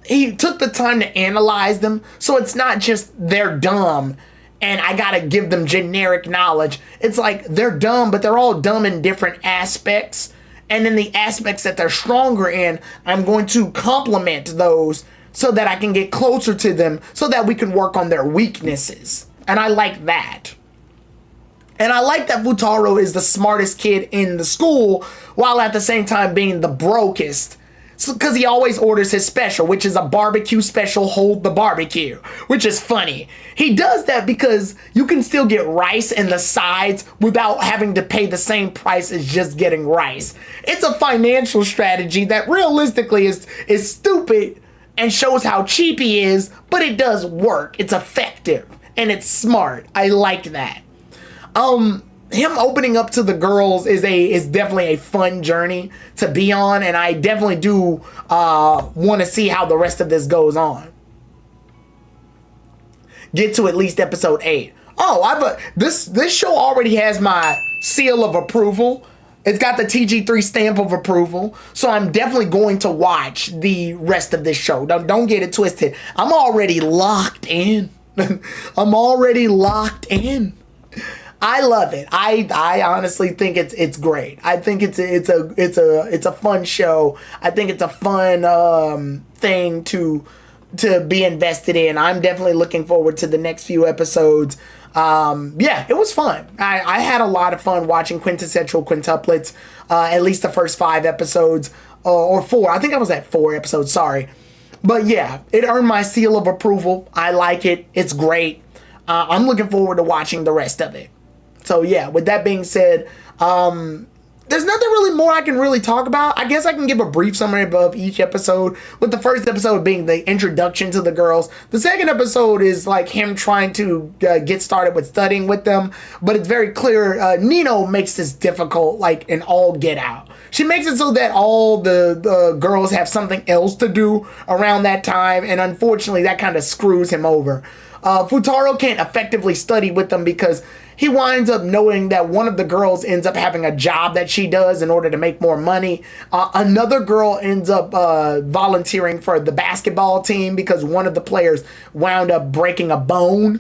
he took the time to analyze them, so it's not just they're dumb and I gotta give them generic knowledge. It's like they're dumb, but they're all dumb in different aspects. And in the aspects that they're stronger in, I'm going to complement those so that I can get closer to them so that we can work on their weaknesses. And I like that. And I like that Futaro is the smartest kid in the school while at the same time being the brokest. Because he always orders his special, which is a barbecue special, hold the barbecue, which is funny. He does that because you can still get rice in the sides without having to pay the same price as just getting rice. It's a financial strategy that realistically is stupid and shows how cheap he is, but it does work. It's effective and it's smart. I like that. Him opening up to the girls is definitely a fun journey to be on, and I definitely do want to see how the rest of this goes on. Get to at least episode 8. Oh, this show already has my seal of approval. It's got the TG3 stamp of approval, so I'm definitely going to watch the rest of this show. Don't get it twisted. I'm already locked in. I'm already locked in. I love it. I honestly think it's great. I think it's a fun show. I think it's a fun thing to be invested in. I'm definitely looking forward to the next few episodes. Yeah, it was fun. I had a lot of fun watching Quintessential Quintuplets. At least the first 5 episodes or 4. I think I was at 4 episodes. Sorry, but yeah, it earned my seal of approval. I like it. It's great. I'm looking forward to watching the rest of it. So yeah, with that being said, there's nothing really more I can really talk about. I guess I can give a brief summary of each episode, with the first episode being the introduction to the girls. The second episode is like him trying to get started with studying with them, but it's very clear Nino makes this difficult, like in all get out. She makes it so that all the girls have something else to do around that time, and unfortunately that kind of screws him over. Futaro can't effectively study with them because he winds up knowing that one of the girls ends up having a job that she does in order to make more money. Another girl ends up volunteering for the basketball team because one of the players wound up breaking a bone.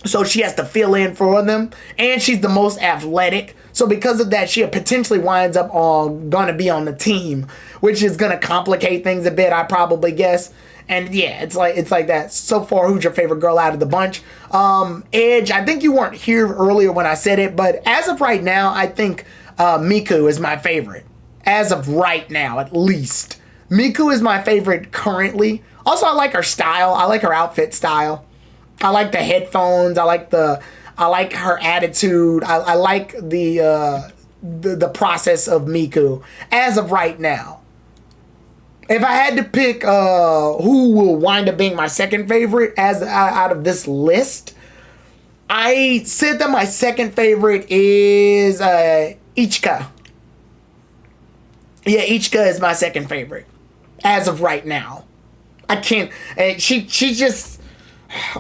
So she has to fill in for them, and she's the most athletic. So because of that, she potentially winds up gonna be on the team, which is gonna complicate things a bit, I probably guess. And yeah, it's like that. So far, who's your favorite girl out of the bunch? Edge, I think you weren't here earlier when I said it, but as of right now, I think Miku is my favorite. As of right now, at least. Miku is my favorite currently. Also, I like her style. I like her outfit style. I like the headphones. I like her attitude. I like the process of Miku as of right now. If I had to pick who will wind up being my second favorite out of this list, I said that my second favorite is Ichika. Yeah, Ichika is my second favorite as of right now. I can't. She just.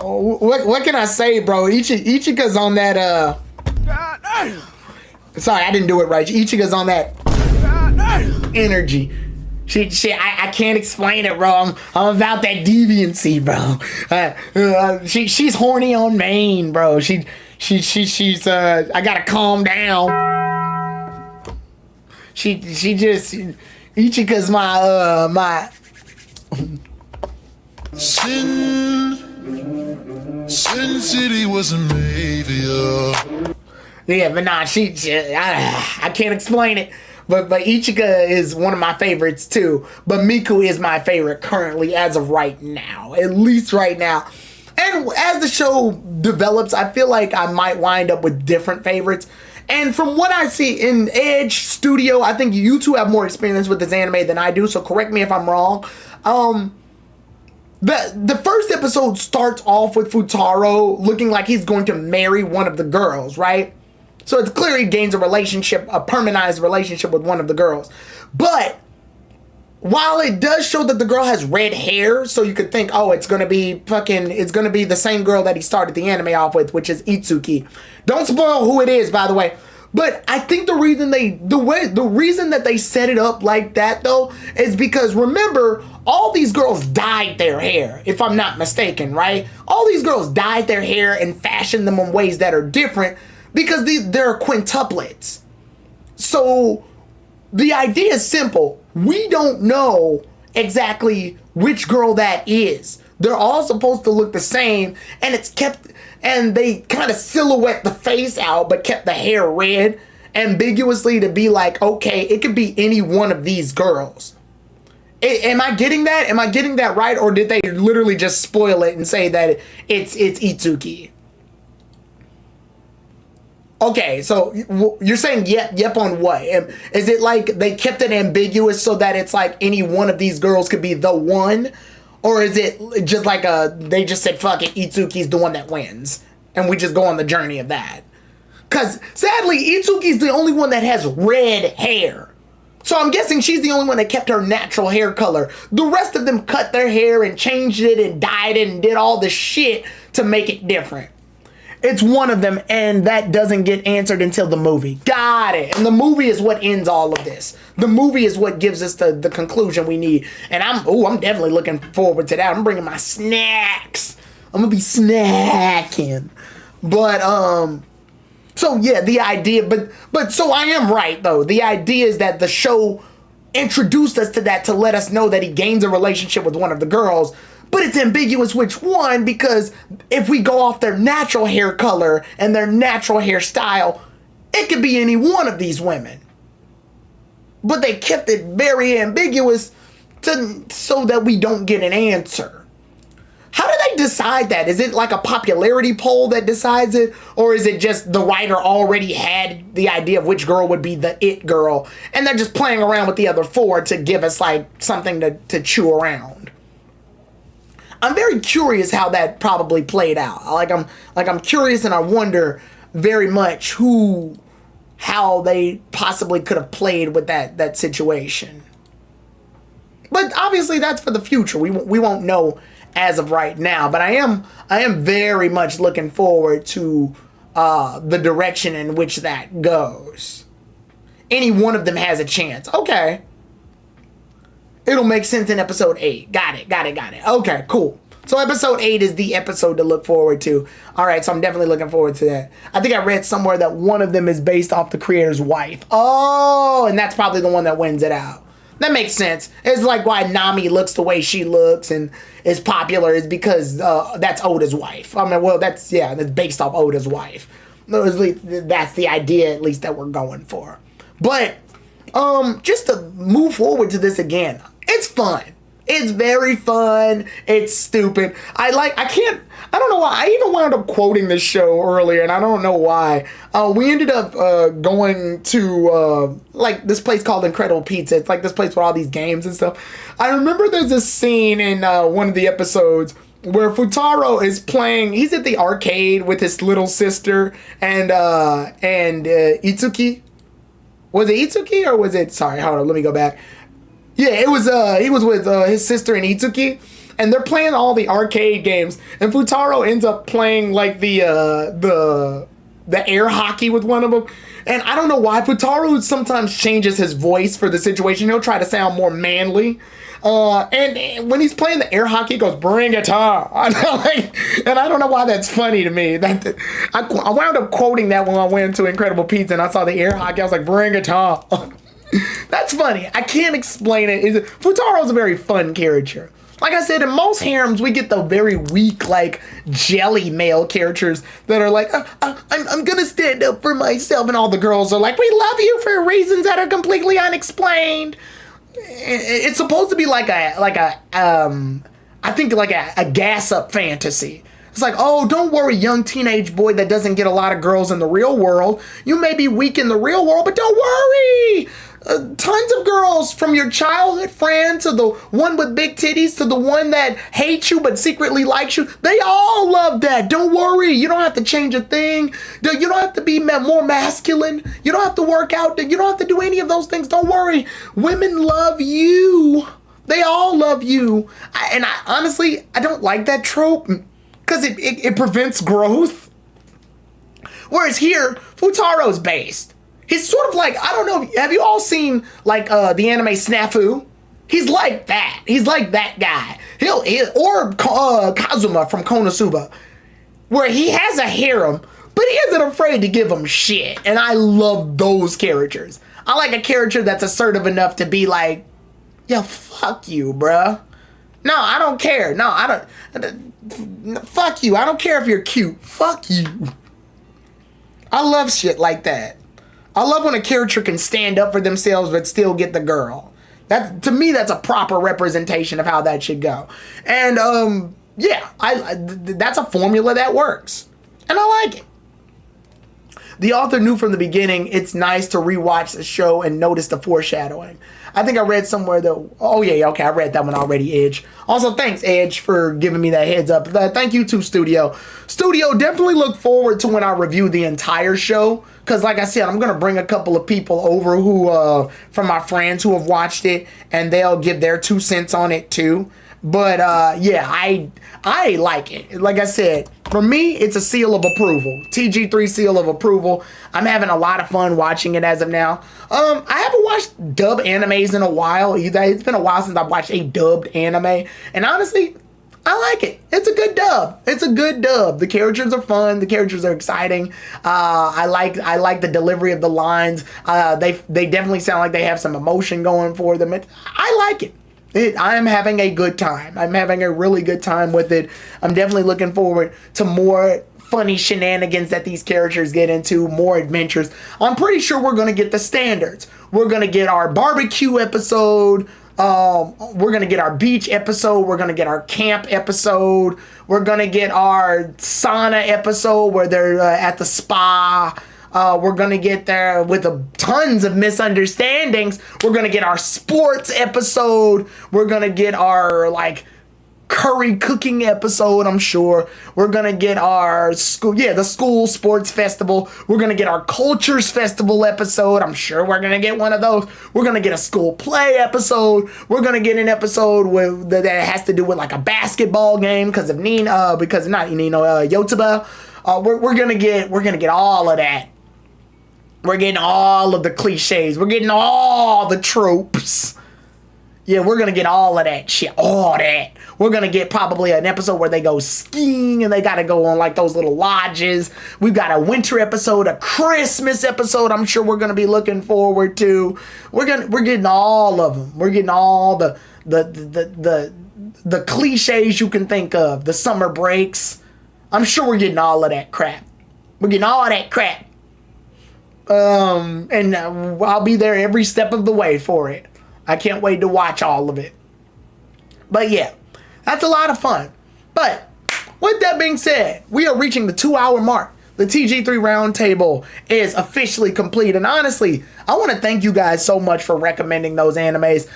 What can I say, bro? Ichika's on that. Sorry, I didn't do it right. Ichika's on that energy. I can't explain it, bro. I'm about that deviancy, bro. She's horny on main, bro. She's I gotta calm down. She just Ichika's my Sin City wasn't made ya. Yeah, but nah, I can't explain it. But Ichika is one of my favorites too. But Miku is my favorite currently as of right now. At least right now. And as the show develops, I feel like I might wind up with different favorites. And from what I see in Edge Studio, I think you two have more experience with this anime than I do, so correct me if I'm wrong. The first episode starts off with Futaro looking like he's going to marry one of the girls, right? So it's clear he gains a permanized relationship with one of the girls. But while it does show that the girl has red hair, so you could think, oh, it's gonna be the same girl that he started the anime off with, which is Itsuki. Don't spoil who it is, by the way. But I think the reason that they set it up like that though is because remember, all these girls dyed their hair, if I'm not mistaken, right? All these girls dyed their hair and fashioned them in ways that are different because they're quintuplets. So the idea is simple. We don't know exactly which girl that is. They're all supposed to look the same, and they kind of silhouette the face out, but kept the hair red ambiguously to be like, okay, it could be any one of these girls. Am I getting that? Am I getting that right? Or did they literally just spoil it and say that it's Itsuki? Okay, so you're saying yep on what? Is it like they kept it ambiguous so that it's like any one of these girls could be the one? Or is it just like they just said, fuck it, Itsuki's the one that wins. And we just go on the journey of that. Because sadly, Itsuki's the only one that has red hair. So I'm guessing she's the only one that kept her natural hair color. The rest of them cut their hair and changed it and dyed it and did all the shit to make it different. It's one of them, and that doesn't get answered until the movie. Got it. And the movie is what ends all of this. The movie is what gives us the conclusion we need. And I'm definitely looking forward to that. I'm bringing my snacks. I'm gonna be snacking. But so yeah, the idea, but so I am right though. The idea is that the show introduced us to that to let us know that he gains a relationship with one of the girls. But it's ambiguous which one, because if we go off their natural hair color and their natural hairstyle, it could be any one of these women. But they kept it very ambiguous so that we don't get an answer. How do they decide that? Is it like a popularity poll that decides it? Or is it just the writer already had the idea of which girl would be the it girl, and they're just playing around with the other four to give us like something to chew around? I'm very curious how that probably played out. I'm curious, and I wonder very much how they possibly could have played with that situation. But obviously that's for the future. We won't know as of right now. But I am very much looking forward to the direction in which that goes. Any one of them has a chance. Okay. It'll make sense in episode 8. Got it. Okay, cool. So episode 8 is the episode to look forward to. All right, so I'm definitely looking forward to that. I think I read somewhere that one of them is based off the creator's wife. Oh, and that's probably the one that wins it out. That makes sense. It's like why Nami looks the way she looks and is popular is because that's Oda's wife. I mean, well, that's based off Oda's wife. That's the idea, at least, that we're going for. But just to move forward to this again, it's fun. It's very fun. It's stupid. I don't know why. I even wound up quoting this show earlier, and I don't know why. We ended up going to like this place called Incredible Pizza. It's like this place with all these games and stuff. I remember there's a scene in one of the episodes where Futaro is playing. He's at the arcade with his little sister and Itsuki. Was it Itsuki or was it? Sorry, hold on. Let me go back. Yeah, it was. He was with his sister and Itsuki, and they're playing all the arcade games. And Futaro ends up playing like the air hockey with one of them. And I don't know why Futaro sometimes changes his voice for the situation. He'll try to sound more manly. And when he's playing the air hockey, he goes, "Bring it on." And I don't know why that's funny to me. I wound up quoting that when I went to Incredible Pizza and I saw the air hockey. I was like, "Bring it on." That's funny. I can't explain it. Futaro's a very fun character. Like I said, in most harems, we get the very weak, like, jelly male characters that are like, I'm gonna stand up for myself, and all the girls are like, we love you for reasons that are completely unexplained. It's supposed to be like a gas up fantasy. It's like, oh, don't worry, young teenage boy that doesn't get a lot of girls in the real world. You may be weak in the real world, but don't worry. Tons of girls, from your childhood friend to the one with big titties to the one that hates you but secretly likes you, they all love that. Don't worry. You don't have to change a thing. You don't have to be more masculine. You don't have to work out. You don't have to do any of those things. Don't worry. Women love you. They all love you. I honestly don't like that trope because it prevents growth. Whereas here, Futaro's based. He's sort of like, I don't know, have you all seen like the anime Snafu? He's like that. He's like that guy. Or Kazuma from Konosuba, where he has a harem, but he isn't afraid to give them shit. And I love those characters. I like a character that's assertive enough to be like, yo, fuck you, bruh. No, I don't care. No, I don't. Fuck you. I don't care if you're cute. Fuck you. I love shit like that. I love when a character can stand up for themselves but still get the girl. To me, that's a proper representation of how that should go. And that's a formula that works. And I like it. The author knew from the beginning it's nice to rewatch the show and notice the foreshadowing. I think I read somewhere though. Oh yeah, okay, I read that one already, Edge. Also, thanks, Edge, for giving me that heads up. Thank you to Studio. Studio, definitely look forward to when I review the entire show. Because like I said, I'm going to bring a couple of people over who, from my friends who have watched it, and they'll give their 2 cents on it too. But yeah, I like it. Like I said, for me, it's a seal of approval. TG3 seal of approval. I'm having a lot of fun watching it as of now. I haven't watched dub animes in a while either. It's been a while since I've watched a dubbed anime. And honestly, I like it. It's a good dub. It's a good dub. The characters are fun. The characters are exciting. I like the delivery of the lines. They definitely sound like they have some emotion going for them. I like it. I am having a good time. I'm having a really good time with it. I'm definitely looking forward to more funny shenanigans that these characters get into, more adventures. I'm pretty sure we're going to get the standards. We're going to get our barbecue episode. We're going to get our beach episode. We're going to get our camp episode. We're going to get our sauna episode where they're at the spa. We're going to get there with tons of misunderstandings. We're going to get our sports episode. We're going to get our, like, curry cooking episode, I'm sure. We're going to get our the school sports festival. We're going to get our cultures festival episode. I'm sure we're going to get one of those. We're going to get a school play episode. We're going to get an episode that has to do with, like, a basketball game because of Yotsuba. We're going to get all of that. We're getting all of the cliches. We're getting all the tropes. Yeah, we're going to get all of that shit. All that. We're going to get probably an episode where they go skiing and they got to go on like those little lodges. We've got a winter episode, a Christmas episode I'm sure we're going to be looking forward to. We're getting all of them. We're getting all the cliches you can think of. The summer breaks. I'm sure we're getting all of that crap. We're getting all of that crap. And I'll be there every step of the way for it. I can't wait to watch all of it. But yeah, that's a lot of fun. But with that being said, we are reaching the 2-hour mark. The TG3 Roundtable is officially complete. And honestly, I want to thank you guys so much for recommending those animes.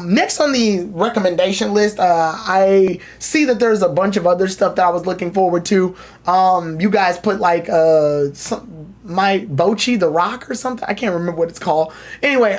Next on the recommendation list, I see that there's a bunch of other stuff that I was looking forward to. You guys put like my Bochi the Rock or something. I can't remember what it's called. Anyway,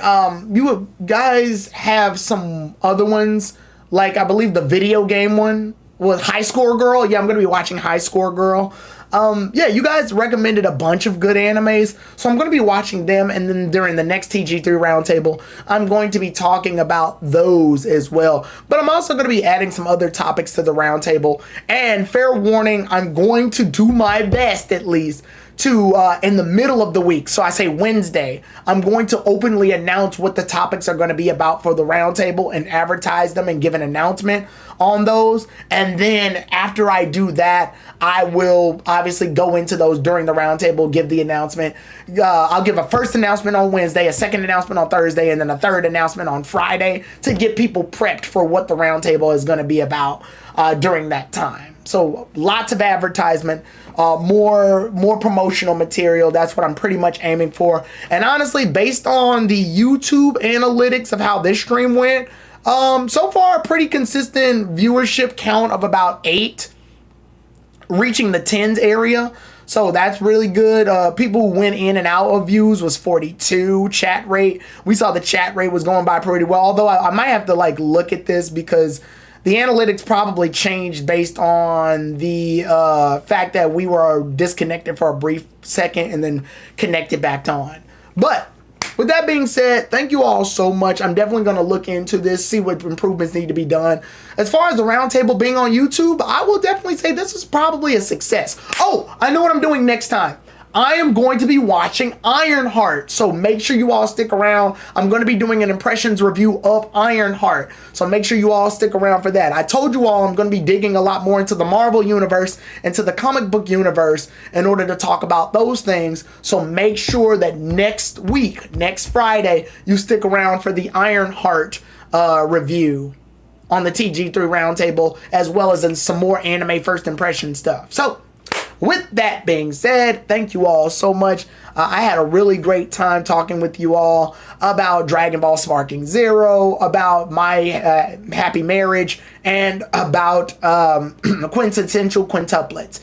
you guys have some other ones. Like I believe the video game one was High Score Girl. Yeah, I'm going to be watching High Score Girl. Yeah, you guys recommended a bunch of good animes, so I'm going to be watching them, and then during the next TG3 Roundtable, I'm going to be talking about those as well. But I'm also going to be adding some other topics to the roundtable, and fair warning, I'm going to do my best at least to, in the middle of the week, so I say Wednesday, I'm going to openly announce what the topics are going to be about for the roundtable and advertise them and give an announcement on those. And then after I do that, I will obviously go into those during the roundtable, give the announcement. I'll give a first announcement on Wednesday, a second announcement on Thursday, and then a third announcement on Friday to get people prepped for what the roundtable is going to be about during that time. So lots of advertisement, more promotional material. That's what I'm pretty much aiming for. And honestly, based on the YouTube analytics of how this stream went, so far a pretty consistent viewership count of about 8, reaching the 10s area. So that's really good. People who went in and out of views was 42. Chat rate, we saw the chat rate was going by pretty well. Although I might have to like look at this because the analytics probably changed based on the fact that we were disconnected for a brief second and then connected back on. But with that being said, thank you all so much. I'm definitely going to look into this, see what improvements need to be done. As far as the roundtable being on YouTube, I will definitely say this is probably a success. Oh, I know what I'm doing next time. I am going to be watching Ironheart, so make sure you all stick around. I'm going to be doing an impressions review of Ironheart, so make sure you all stick around for that. I told you all I'm going to be digging a lot more into the Marvel universe, into the comic book universe, in order to talk about those things, so make sure that next week, next Friday, you stick around for the Ironheart review on the TG3 Roundtable, as well as in some more anime first impression stuff. So with that being said, thank you all so much. I had a really great time talking with you all about Dragon Ball Sparking Zero, about my happy marriage, and about quintessential quintuplets.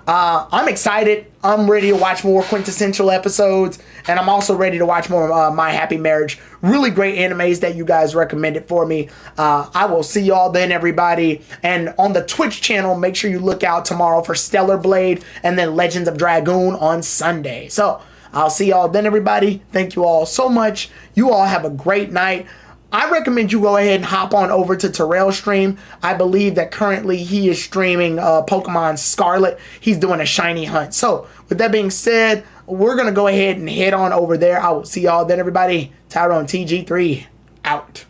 I'm excited. I'm ready to watch more quintessential episodes, and I'm also ready to watch more My Happy Marriage. Really great animes that you guys recommended for me. I will see y'all then, everybody. And on the Twitch channel, make sure you look out tomorrow for Stellar Blade and then Legends of Dragoon on Sunday. So I'll see y'all then, everybody. Thank you all so much. You all have a great night. I recommend you go ahead and hop on over to Terrell's stream. I believe that currently he is streaming Pokemon Scarlet. He's doing a shiny hunt. So with that being said, we're going to go ahead and head on over there. I will see y'all then, everybody. Tyrone TG3 out.